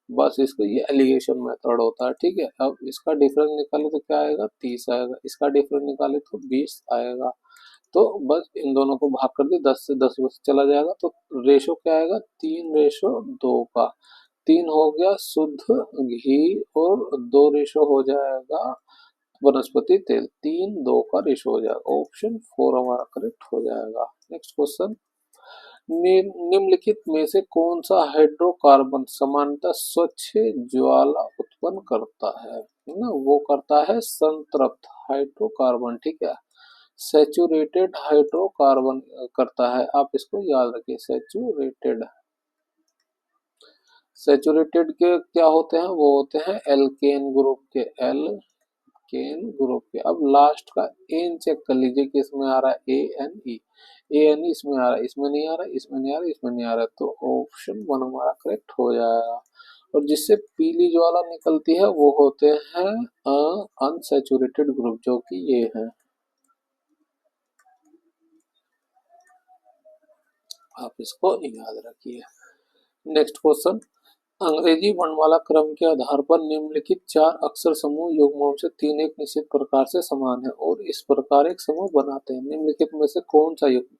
बस इसको, ये एलिगेशन मेथड होता है। ठीक है, अब इसका डिफरेंस निकाले तो क्या आएगा, 30 आएगा, इसका डिफरेंस निकाले तो 20 आएगा। तो बस इन दोनों को भाग कर दिए, 10 से 10 बस चला जाएगा, तो रेशो क्या आएगा, 3:2 का। 3 हो गया शुद्ध घी और 2 रेशो हो जाएगा वनस्पति तेल, 3:2 का रेशो हो जाएगा। ऑप्शन 4 हमारा करेक्ट हो जाएगा। नेक्स्ट क्वेश्चन, निम्नलिखित में से कौन सा हाइड्रोकार्बन सामान्यतः स्वच्छ ज्वाला उत्पन्न करता है ना, वो करता है संतृप्त हाइड्रोकार्बन। ठीक है, सैचुरेटेड हाइड्रोकार्बन करता है, आप इसको याद रखिए, सैचुरेटेड। सैचुरेटेड के क्या होते हैं, वो होते हैं एल्केन ग्रुप के, एल्केन ग्रुप के। अब लास्ट का एन चेक कर लीजिए कि इसमें आ रहा है ANE, ANE इसमें आ रहा है, इसमें नहीं आ रहा, इसमें नहीं आ रहा, इसमें नहीं आ रहा, तो ऑप्शन 1 हमारा करेक्ट हो जाएगा। और जिससे पीली ज्वाला निकलती है वो होते हैं अनसैचुरेटेड ग्रुप, जो कि ये है, आप इसको याद रखिए। नेक्स्ट क्वेश्चन, अंग्रेजी वर्णमाला क्रम के आधार पर निम्नलिखित 4 अक्षर समूह युग्मों से 3 एक निश्चित प्रकार से समान है और इस प्रकार एक समूह बनाते हैं। निम्नलिखित में से कौन सा युग्म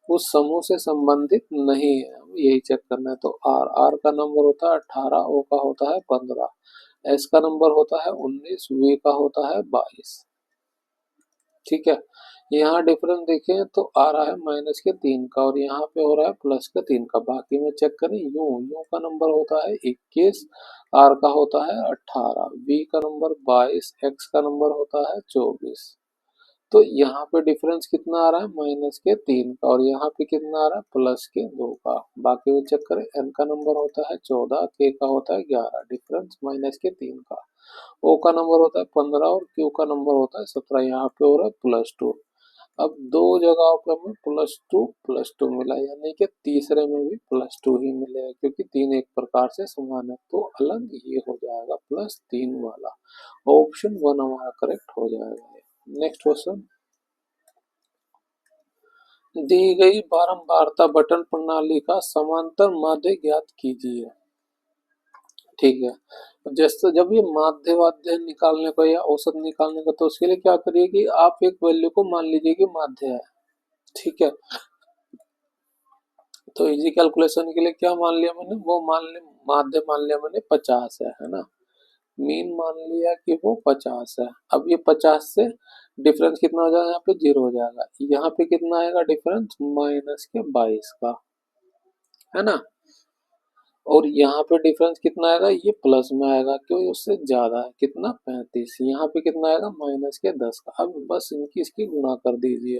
उस समूह से संबंधित नहीं है, यही चेक करना है। तो आर का नंबर होता है 18, ओ का होता है 15, एस का नंबर होता है 19, वी का होता है 22। ठीक है, यहाँ डिफरेंस देखें तो आ रहा है -3 का, और यहाँ पे हो रहा है +3 का। बाकी में चेक करें, यू का नंबर होता है 21, आर का होता है 18, वी का नंबर 22, एक्स का नंबर होता है 24। तो यहाँ पे डिफरेंस कितना आ रहा है, -3 का, और यहाँ पे कितना आ रहा है, +2 का। बाकी में चेक करें, एन का नंबर होता है 14, के का होता है 11, डिफरेंस -3 का। ओ का नंबर होता है 15 और क्यू का नंबर होता है 17, यहाँ पे हो रहा है +2। अब दो जगहों पे हमें +2 मिला, यानी कि तीसरे में भी +2 ही मिलेगा, क्योंकि 3 एक प्रकार से समान है, तो अलग ये हो जाएगा +3 वाला। ऑप्शन 1 हमारा करेक्ट हो जाएगा। नेक्स्ट क्वेश्चन, दी गई बारंबारता बटन प्रणाली का समांतर माध्य ज्ञात कीजिए। ठीक है, जैसे जब ये माध्य वाध्य निकालने का या औसत निकालने का, तो उसके लिए क्या करिए कि आप एक वैल्यू को मान लीजिए कि माध्य है। ठीक है, तो इजी कैलकुलेशन के लिए क्या मान लिया मैंने, वो मान लिया, माध्य मान लिया मैंने 50 है ना। मीन मान लिया कि वो 50 है। अब ये 50 से डिफरेंस कितना हो जाएगा, यहाँ पे 0 हो जाएगा, यहाँ पे कितना आएगा डिफरेंस, माइनस के 22 का, है ना। और यहाँ पे डिफरेंस कितना आएगा, ये प्लस में आएगा क्योंकि उससे ज्यादा है, कितना 35। यहाँ पे कितना आएगा, माइनस के 10 का। अब बस इनकी इसकी गुणा कर दीजिए,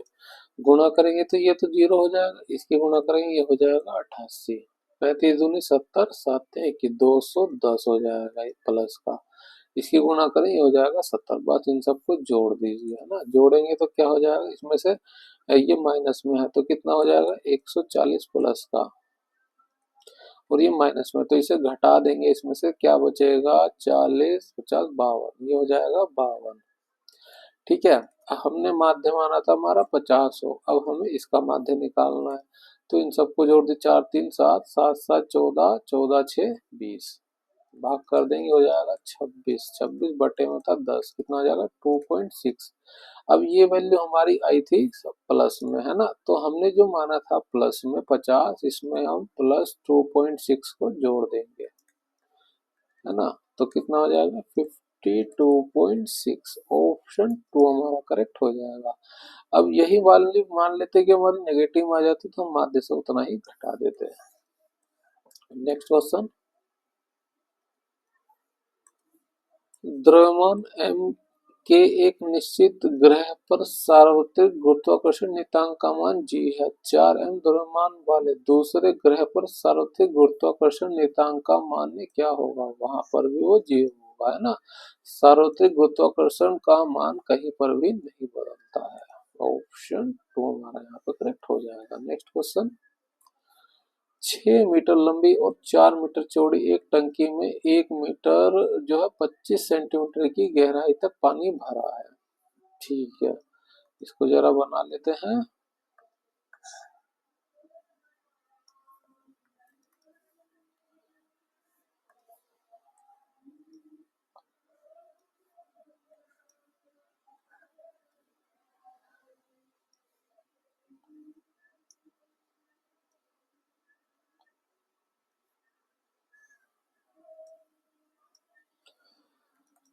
गुणा करेंगे तो ये तो 0 हो जाएगा, इसकी गुणा करेंगे ये हो जाएगा 88। 35 दूनी 70, 7 210 हो जाएगा ये प्लस का। इसकी गुणा करें ये हो जाएगा 70। बस इन सबको जोड़ दीजिए, है ना। जोड़ेंगे तो क्या हो जाएगा, इसमें से ये माइनस में है तो कितना हो जाएगा 140 प्लस का, और ये माइनस में तो इसे घटा देंगे, इसमें से क्या बचेगा, 40 50 52, ये हो जाएगा 52। ठीक है। हमने माध्य माना था हमारा 50 हो, अब हमें इसका माध्य निकालना है। तो इन सबको जोड़ दे, 4 3 7, 7 7 14, 14 6 20, भाग कर देंगे हो जाएगा 26। 26 बटे में था 10, कितना हो जाएगा 2.6। अब ये वैल्यू हमारी आई थी प्लस में, है ना। तो हमने जो माना था प्लस में 50, इसमें हम प्लस 2.6 को जोड़ देंगे, है ना। तो कितना हो जाएगा 52.6, ऑप्शन 2 हमारा करेक्ट हो जाएगा। अब यही वैल्यू मान लेते कि हमारी नेगेटिव आ जाती तो हम माध्य से उतना ही घटा देते हैं। नेक्स्ट क्वेश्चन, द्रव्यमान m के एक निश्चित ग्रह पर सार्वत्रिक गुरुत्वाकर्षण नियतांक का मान g है। 4m द्रव्यमान वाले दूसरे ग्रह पर सार्वत्रिक गुरुत्वाकर्षण नियतांक का मान क्या होगा, वहां पर भी वो g होगा, है ना। सार्वत्रिक गुरुत्वाकर्षण का मान कहीं पर भी नहीं बदलता है। ऑप्शन 2 हमारा यहाँ पे करेक्ट हो जाएगा। नेक्स्ट क्वेश्चन, 6 मीटर लंबी और 4 मीटर चौड़ी एक टंकी में 1 मीटर जो है 25 सेंटीमीटर की गहराई तक पानी भरा है। ठीक है, इसको जरा बना लेते हैं।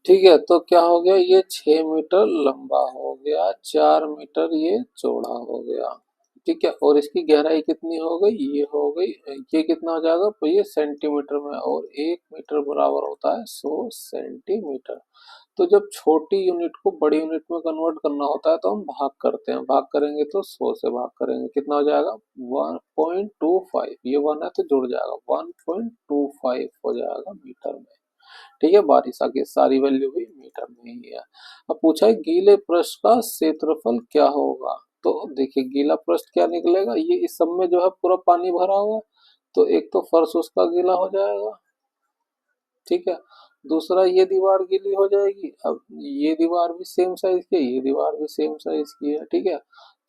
ठीक है, तो क्या हो गया, ये 6 मीटर लंबा हो गया, 4 मीटर ये चौड़ा हो गया। ठीक है, और इसकी गहराई कितनी हो गई, ये हो गई, ये कितना हो जाएगा, तो ये सेंटीमीटर में, और 1 मीटर बराबर होता है 100 सेंटीमीटर। तो जब छोटी यूनिट को बड़ी यूनिट में कन्वर्ट करना होता है तो हम भाग करते हैं, भाग करेंगे तो 100 से भाग करेंगे, कितना हो जाएगा 1.25, ये 1 है तो जुड़ जाएगा 1.25 हो जाएगा मीटर में। ठीक है, बारिश आगे सारी वैल्यू भी मीटर में ही है। अब पूछा है गीले पृष्ठ का क्षेत्रफल क्या होगा। तो देखिए गीला पृष्ठ क्या निकलेगा, ये इस सब में जो है पूरा पानी भरा हुआ है, तो एक तो फर्श उसका गीला हो जाएगा। ठीक है, दूसरा ये दीवार गीली हो जाएगी, अब ये दीवार भी सेम साइज की है, ये दीवार भी सेम साइज की है। ठीक है,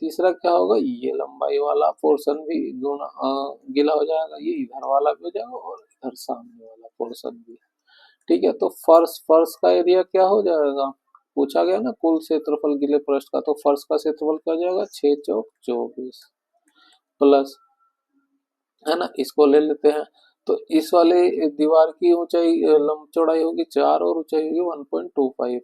तीसरा क्या होगा, ये लंबाई वाला पोर्शन भी गीला हो जाएगा, ये इधर वाला भी हो जाएगा, और इधर सामने वाला पोर्शन भी। ठीक है, तो फर्श फर्श का एरिया क्या हो जाएगा, पूछा गया ना कुल क्षेत्रफल गीले पृष्ठ का, तो फर्श का क्षेत्रफल क्या हो जाएगा 6 चौक 24 प्लस, है ना, इसको ले लेते हैं। तो इस वाले दीवार की ऊंचाई लंब चौड़ाई होगी 4 और ऊंचाई होगी 1.25,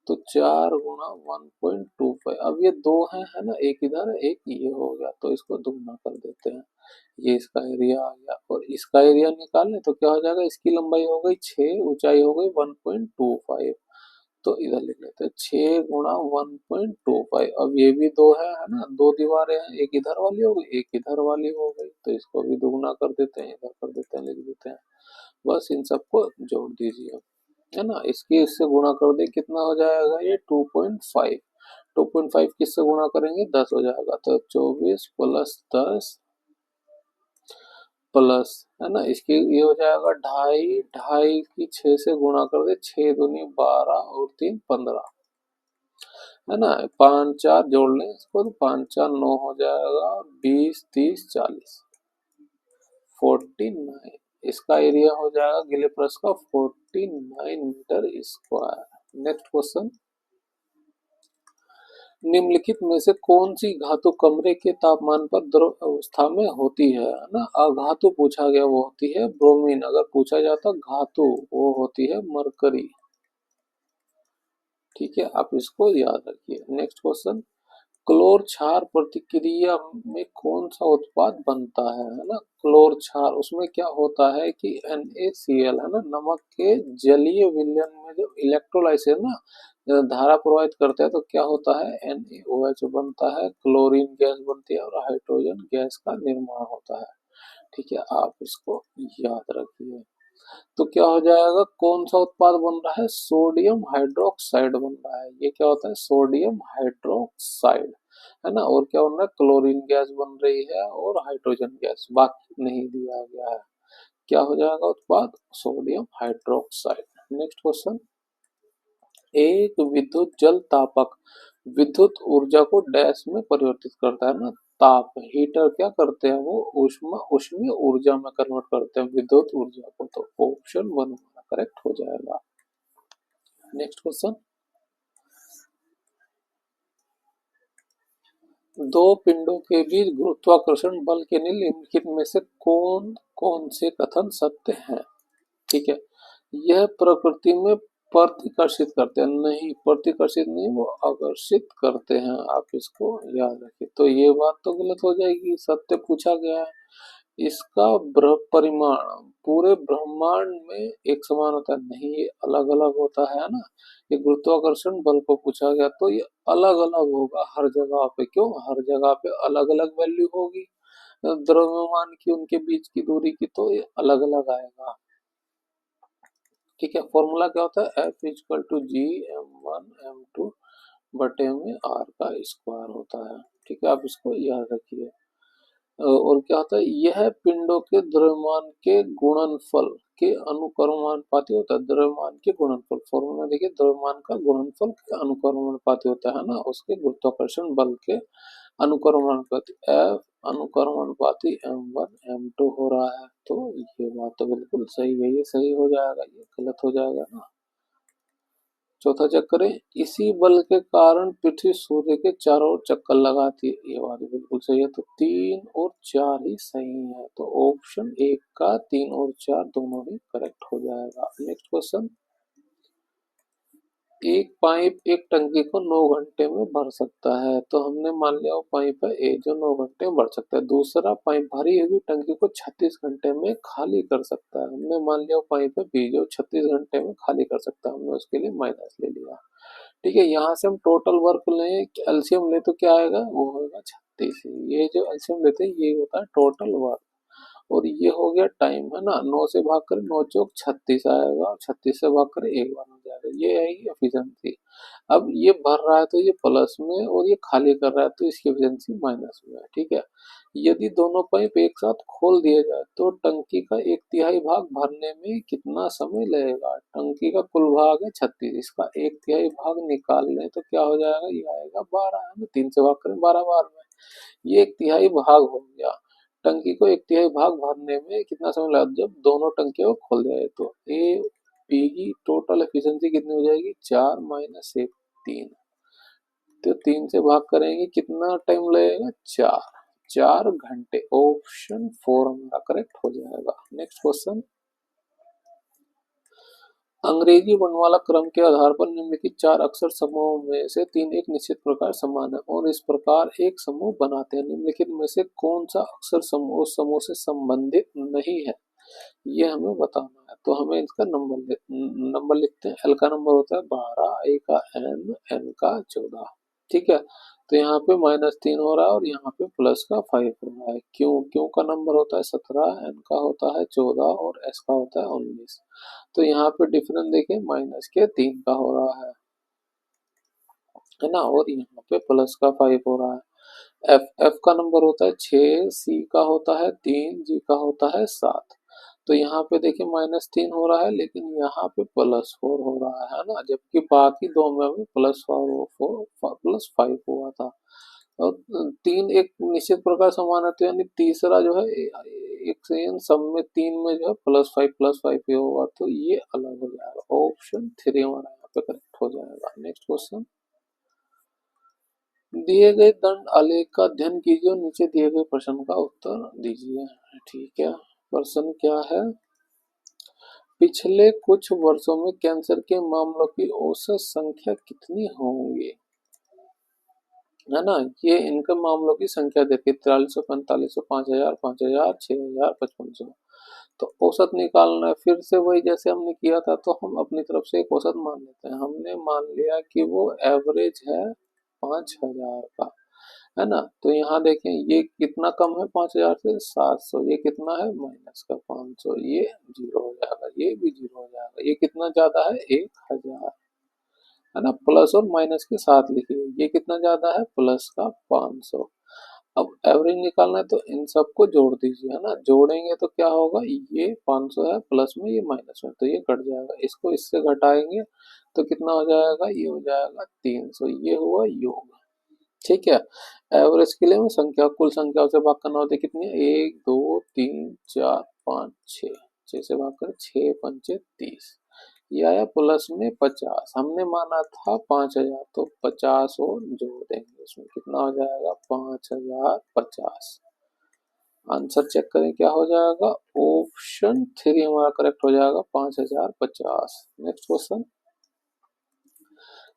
तो 4 गुणा 1.25, अब ये दो है ना, एक इधर है एक ये हो गया, तो इसको दुगना कर देते हैं, ये इसका एरिया आ गया। और इसका एरिया निकालें तो क्या हो जाएगा, इसकी लंबाई हो गई 6, ऊंचाई हो गई 1.25, तो इधर लिख लेते हैं 6 गुणा 1.25। अब ये भी दो है ना, दो दीवारें हैं, एक इधर वाली हो गई एक इधर वाली हो गई, तो इसको भी दुगना कर देते हैं, इधर कर देते हैं, लिख देते हैं। बस इन सबको जोड़ दीजिए, है ना। इसकी इससे गुणा कर दे, कितना हो जाएगा ये 2.5। 2.5 किससे गुणा करेंगे, 10 हो जाएगा, तो 24 प्लस 10 प्लस, है ना, इसकी ये हो जाएगा ढाई, ढाई की 6 से गुणा कर दे, 6 दूनी 12 और 3 15, है ना। 5 4 जोड़ लें इसको, तो 5 4 9 हो जाएगा, 20 30 40 49। इसका एरिया हो जाएगा गिले प्लस का 49 मीटर स्क्वायर। नेक्स्ट क्वेश्चन, निम्नलिखित में से कौन सी धातु कमरे के तापमान पर द्रव अवस्था में होती है ना। अघातु पूछा गया, वो होती है ब्रोमीन। अगर पूछा जाता घातु, वो होती है मरकरी। ठीक है, आप इसको याद रखिए। नेक्स्ट क्वेश्चन, क्लोर क्षार प्रतिक्रिया में कौन सा उत्पाद बनता है ना। क्लोर क्षार, उसमें क्या होता है कि NaCl है ना, नमक के जलीय विलयन में जब इलेक्ट्रोलाइसिस ना धारा प्रवाहित करते हैं तो क्या होता है, NaOH बनता है, क्लोरीन गैस बनती है और हाइड्रोजन गैस का निर्माण होता है। ठीक है, आप इसको याद रखिए। तो क्या हो जाएगा, कौन सा उत्पाद बन रहा है, सोडियम हाइड्रोक्साइड बन रहा है। ये क्या होता है, सोडियम हाइड्रोक्साइड है ना। और क्या बन रहा है, क्लोरीन गैस बन रही है और हाइड्रोजन गैस, बाकी नहीं दिया गया है। क्या हो जाएगा उत्पाद, सोडियम हाइड्रोक्साइड। नेक्स्ट क्वेश्चन, एक विद्युत जल तापक विद्युत ऊर्जा को डैश में परिवर्तित करता है ना। ताप, हीटर क्या करते हैं, वो ऊष्मा ऊष्मीय ऊर्जा में कन्वर्ट करते हैं विद्युत ऊर्जा को। तो ऑप्शन 1 करेक्ट हो जाएगा। नेक्स्ट क्वेश्चन, दो पिंडों के बीच गुरुत्वाकर्षण बल के निम्नलिखित में से कौन कौन से कथन सत्य हैं। ठीक है, यह प्रकृति में प्रतिकर्षित करते हैं, नहीं प्रतिकर्षित नहीं, वो आकर्षित करते हैं। आप इसको याद रखिए। तो ये बात तो गलत हो जाएगी, सत्य पूछा गया है। इसका परिमाण पूरे ब्रह्मांड में एक समान होता है, नहीं ये अलग अलग होता है ना। ये गुरुत्वाकर्षण बल को पूछा गया तो ये अलग अलग होगा हर जगह पे। क्यों, हर जगह पे अलग अलग वैल्यू होगी द्रव्यमान की, उनके बीच की दूरी की, तो ये अलग अलग आएगा। ठीक है, फॉर्मूला क्या होता है, F equal to ji m1 m2 बटे में r का स्क्वायर होता है। ठीक है, आप इसको याद रखिए। और क्या होता है, यह पिंडों के द्रव्यमान के गुणनफल के अनुक्रमानुपाती होता है। द्रव्यमान के गुणनफल, फॉर्मूला देखिए, द्रव्यमान का गुणनफल के अनुक्रमानुपाती होता है ना, उसके गुरुत्वाकर्षण बल के अनुक्रमानुपाती। F अनुक्रमानुपाती m1 m2 हो रहा है। तो ये बात तो बिल्कुल सही है, ये सही हो जाएगा, ये गलत हो जाएगा ना। चौथा चेक करें, इसी बल के कारण पृथ्वी सूर्य के चारों ओर चक्कर लगाती है। ये बात बिल्कुल सही है। तो 3 और 4 ही सही है। तो ऑप्शन 1 का 3 और 4 दोनों ही करेक्ट हो जाएगा। नेक्स्ट क्वेश्चन, एक पाइप एक टंकी को 9 घंटे में भर सकता है। तो हमने मान लिया वो पाइप है ए जो 9 घंटे में भर सकता है। दूसरा पाइप भरी हुई टंकी को 36 घंटे में खाली कर सकता है। हमने मान लिया वो पाइप है बी जो 36 घंटे में खाली कर सकता है। हमने उसके लिए माइनस ले लिया। ठीक है, यहाँ से हम टोटल वर्क लें, एलसीएम ले तो क्या आएगा, वो होगा 36। ये जो एलसीएम लेते हैं ये होता है टोटल वर्क। और ये हो गया टाइम है ना, 9 से भाग करें 9 चौक 36 आएगा और 36 से भाग करें 1 बार हो जाएगा। ये आएगी एफिशिएंसी। अब ये भर रहा है तो ये प्लस में और ये खाली कर रहा है तो इसकी एफिशिएंसी माइनस में है। ठीक है, यदि दोनों पाइप एक साथ खोल दिए जाए तो टंकी का 1/3 भाग भरने में कितना समय लगेगा। टंकी का कुल भाग है 36, इसका 1/3 भाग निकाल लें तो क्या हो जाएगा, ये आएगा 12 है ना। 3 से भाग करें 12 बार में, ये 1/3 भाग हो गया। टंकी को 1/3 भाग भरने में कितना समय लगा, जब दोनों टंकियों को खोल दिया जाए। तो ए पी की टोटल एफिशिएंसी कितनी हो जाएगी, 4 माइनस 1 3। तो 3 से भाग करेंगे कितना टाइम लगेगा, 4 4 घंटे। ऑप्शन 4 हमारा करेक्ट हो जाएगा। नेक्स्ट क्वेश्चन, अंग्रेजी वर्णमाला क्रम के आधार पर निम्नलिखित 4 अक्षर समूहों में से 3 एक निश्चित प्रकार समान है और इस प्रकार एक समूह बनाते हैं। निम्नलिखित में से कौन सा अक्षर समूह उस समूह से संबंधित नहीं है, ये हमें बताना है। तो हमें इसका नंबर लिखते हैं। एल का नंबर होता है 12, ए का एन, एन का 14। ठीक है, तो यहाँ पे -3 हो रहा है और यहाँ पे प्लस का 5 हो रहा है। क्यों, क्यों का नंबर होता है 17, एन का होता है 14 और एस का होता है 19। तो यहाँ पे डिफरेंस देखिए -3 का हो रहा है ना, और यहाँ पे प्लस का 5 हो रहा है। एफ का नंबर होता है 6, सी का होता है 3, जी का होता है 7। तो यहाँ पे देखिए -3 हो रहा है लेकिन यहाँ पे +4 हो रहा है ना, जबकि बाकी दो में हमें +5 हुआ था। और 3 एक निश्चित प्रकार समान है तो यानी तीसरा जो है एक सेम सब में 3 में जो है +5 ही होगा, तो ये अलग हो जाएगा। ऑप्शन 3 हमारा यहाँ पे करेक्ट हो जाएगा। नेक्स्ट क्वेश्चन, दिए गए दंड आलेख का अध्ययन कीजिए और नीचे दिए गए प्रश्न का उत्तर दीजिए। ठीक है, प्रश्न क्या है? पिछले कुछ वर्षों में कैंसर के मामलों की औसत संख्या कितनी होंगी? है ना, ये इनके मामलों की संख्या देखिए 4300, 4500, 5000, 5000, 6000, 5500। तो औसत निकालना है, फिर से वही जैसे हमने किया था, तो हम अपनी तरफ से एक औसत मान लेते हैं। हमने मान लिया कि वो एवरेज है 5000 का, है ना। तो यहाँ देखें ये कितना कम है 5000 से, 700। ये कितना है माइनस का 500, ये जीरो हो जाएगा, ये भी जीरो हो जाएगा। ये कितना ज्यादा है 1000, है ना। प्लस और माइनस के साथ लिखिए, ये कितना ज्यादा है प्लस का 500। अब एवरेज निकालना है तो इन सबको जोड़ दीजिए, है ना। जोड़ेंगे तो क्या होगा, ये 500 है प्लस में, ये माइनस में, तो ये कट जाएगा। इसको इससे घटाएंगे तो कितना हो जाएगा, ये हो जाएगा 300। ये हुआ योग। ठीक है, एवरेज के लिए हमें संख्या, कुल संख्याओं से भाग करना होता है। कितनी है, 1 2 3 4 5 6, 6 से भाग कर 6 पंचे 30। ये आया प्लस में 50। हमने माना था 5000, तो 50 और जोड़ देंगे उसमें, कितना हो जाएगा 5050। आंसर चेक करें क्या हो जाएगा, ऑप्शन 3 हमारा करेक्ट हो जाएगा, 5050। नेक्स्ट क्वेश्चन,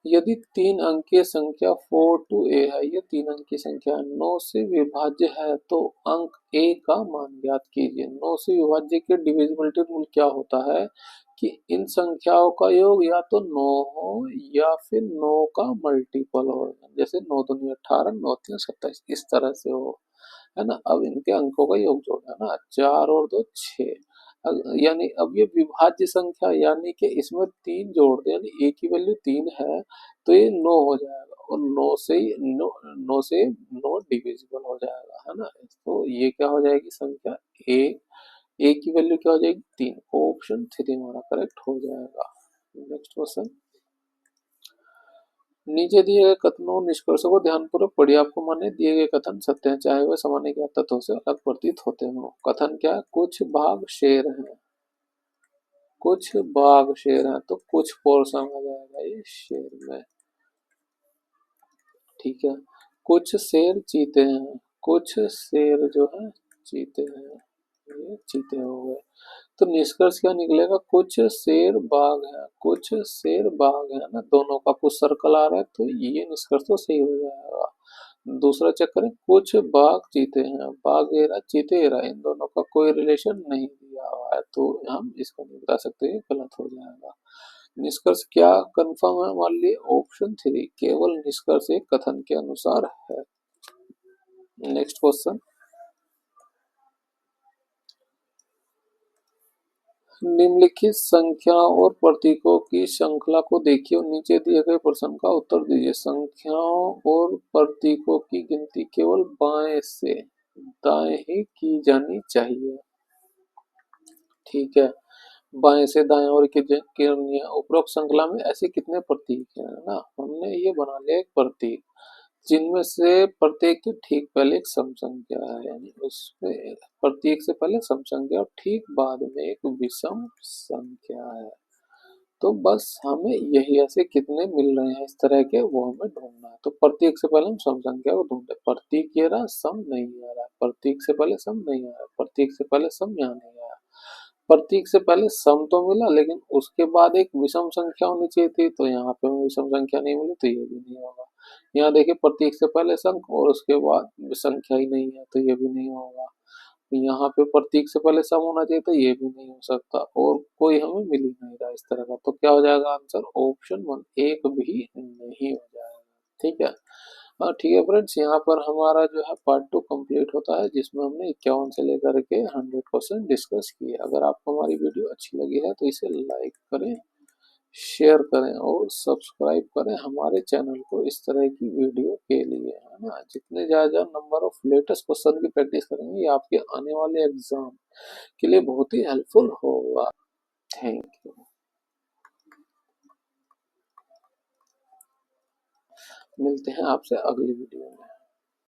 यदि 3 अंकीय संख्या 4 टू a है, ये 3 अंकीय संख्या 9 से विभाज्य है, तो अंक a का मान ज्ञात कीजिए। 9 से विभाज्य के डिविजिबिलिटी रूल क्या होता है कि इन संख्याओं का योग या तो 9 हो या फिर 9 का मल्टीपल हो। जैसे 9 दूनी 18, 9 तीन 27, इस तरह से हो, है ना। अब इनके अंकों का योग जोड़ना है ना, 4 और 2 6। यानी अब ये विभाज्य संख्या, यानी कि इसमें 3 जोड़ दे, यानी a की वैल्यू 3 है, तो ये 9 हो जाएगा, और 9 से ही 9 से 9 डिविजिबल हो जाएगा, है ना। तो ये क्या हो जाएगी संख्या, a की वैल्यू क्या हो जाएगी 3। ऑप्शन 3 हमारा करेक्ट हो जाएगा। नेक्स्ट क्वेश्चन, नीचे दिए गए कथनों निष्कर्षों को ध्यानपूर्वक पढ़िए। आपको माने दिए गए कथन सत्य हैं, चाहे वह सामान्य ज्ञात तथ्यों से अलग प्रतीत होते हो। कथन क्या है, कुछ भाग शेर हैं, कुछ बाघ शेर हैं, तो कुछ पोर्शन आ जाएगा ये शेर में। ठीक है, कुछ शेर चीते हैं, कुछ शेर जो है चीते हैं, ये चीते हो गए। तो निष्कर्ष क्या निकलेगा, कुछ शेर बाघ है, कुछ शेर बाघ है ना, दोनों का कुछ सर्कल आ रहा है, तो ये निष्कर्ष तो सही हो जाएगा। दूसरा चेक करें, कुछ बाघ चीते हैं, बाघेरा चीतेरा, इन दोनों का कोई रिलेशन नहीं दिया हुआ है, तो हम इसको नहीं बता सकते, ये गलत हो जाएगा। निष्कर्ष क्या कंफर्म है हमारे लिए, ऑप्शन 3, केवल निष्कर्ष एक कथन के अनुसार है। नेक्स्ट क्वेश्चन, निम्नलिखित संख्याओं और प्रतीकों की श्रृंखला को देखिए और नीचे दिए गए प्रश्न का उत्तर दीजिए। संख्याओं और प्रतीकों की गिनती केवल बाएं से दाएं ही की जानी चाहिए। ठीक है, बाएं से दाएं और करनी है। उपरोक्त श्रृंखला में ऐसे कितने प्रतीक हैं ना, हमने ये बना लिया एक प्रतीक, जिनमें से प्रत्येक के ठीक पहले एक सम संख्या है, यानी उसमें प्रत्येक से पहले सम संख्या और ठीक बाद में एक विषम संख्या है। तो बस हमें यही ऐसे कितने मिल रहे हैं इस तरह के, वो हमें ढूंढना है। तो प्रत्येक से पहले हम सम संख्या को ढूंढते, प्रतीक ये रहा, सम नहीं आ रहा, प्रतीक से पहले सम नहीं आ रहा, प्रतीक से पहले सम यहाँ नहीं आया। प्रतीक से पहले सम तो मिला, लेकिन उसके बाद एक विषम संख्या होनी चाहिए थी, तो यहाँ पे विषम संख्या नहीं मिली, तो ये भी नहीं होगा। यहाँ देखिए प्रतीक से पहले संख्या और उसके बाद संख्या ही नहीं है, तो ये भी नहीं होगा। यहाँ पे प्रतीक से पहले सम होना चाहिए, तो ये भी नहीं हो सकता, और कोई हमें मिल ही नहीं रहा इस तरह का। तो क्या हो जाएगा आंसर, ऑप्शन 1, एक भी नहीं हो जाएगा। ठीक है, हाँ ठीक है फ्रेंड्स, यहाँ पर हमारा जो है पार्ट 2 कंप्लीट होता है, जिसमें हमने 51 से लेकर के 100 क्वेश्चन डिस्कस किए। अगर आपको हमारी वीडियो अच्छी लगी है तो इसे लाइक करें, शेयर करें और सब्सक्राइब करें हमारे चैनल को इस तरह की वीडियो के लिए, है ना। जितने ज़्यादा नंबर ऑफ लेटेस्ट क्वेश्चन की प्रैक्टिस करेंगे, ये आपके आने वाले एग्जाम के लिए बहुत ही हेल्पफुल होगा। थैंक यू, मिलते हैं आपसे अगली वीडियो में।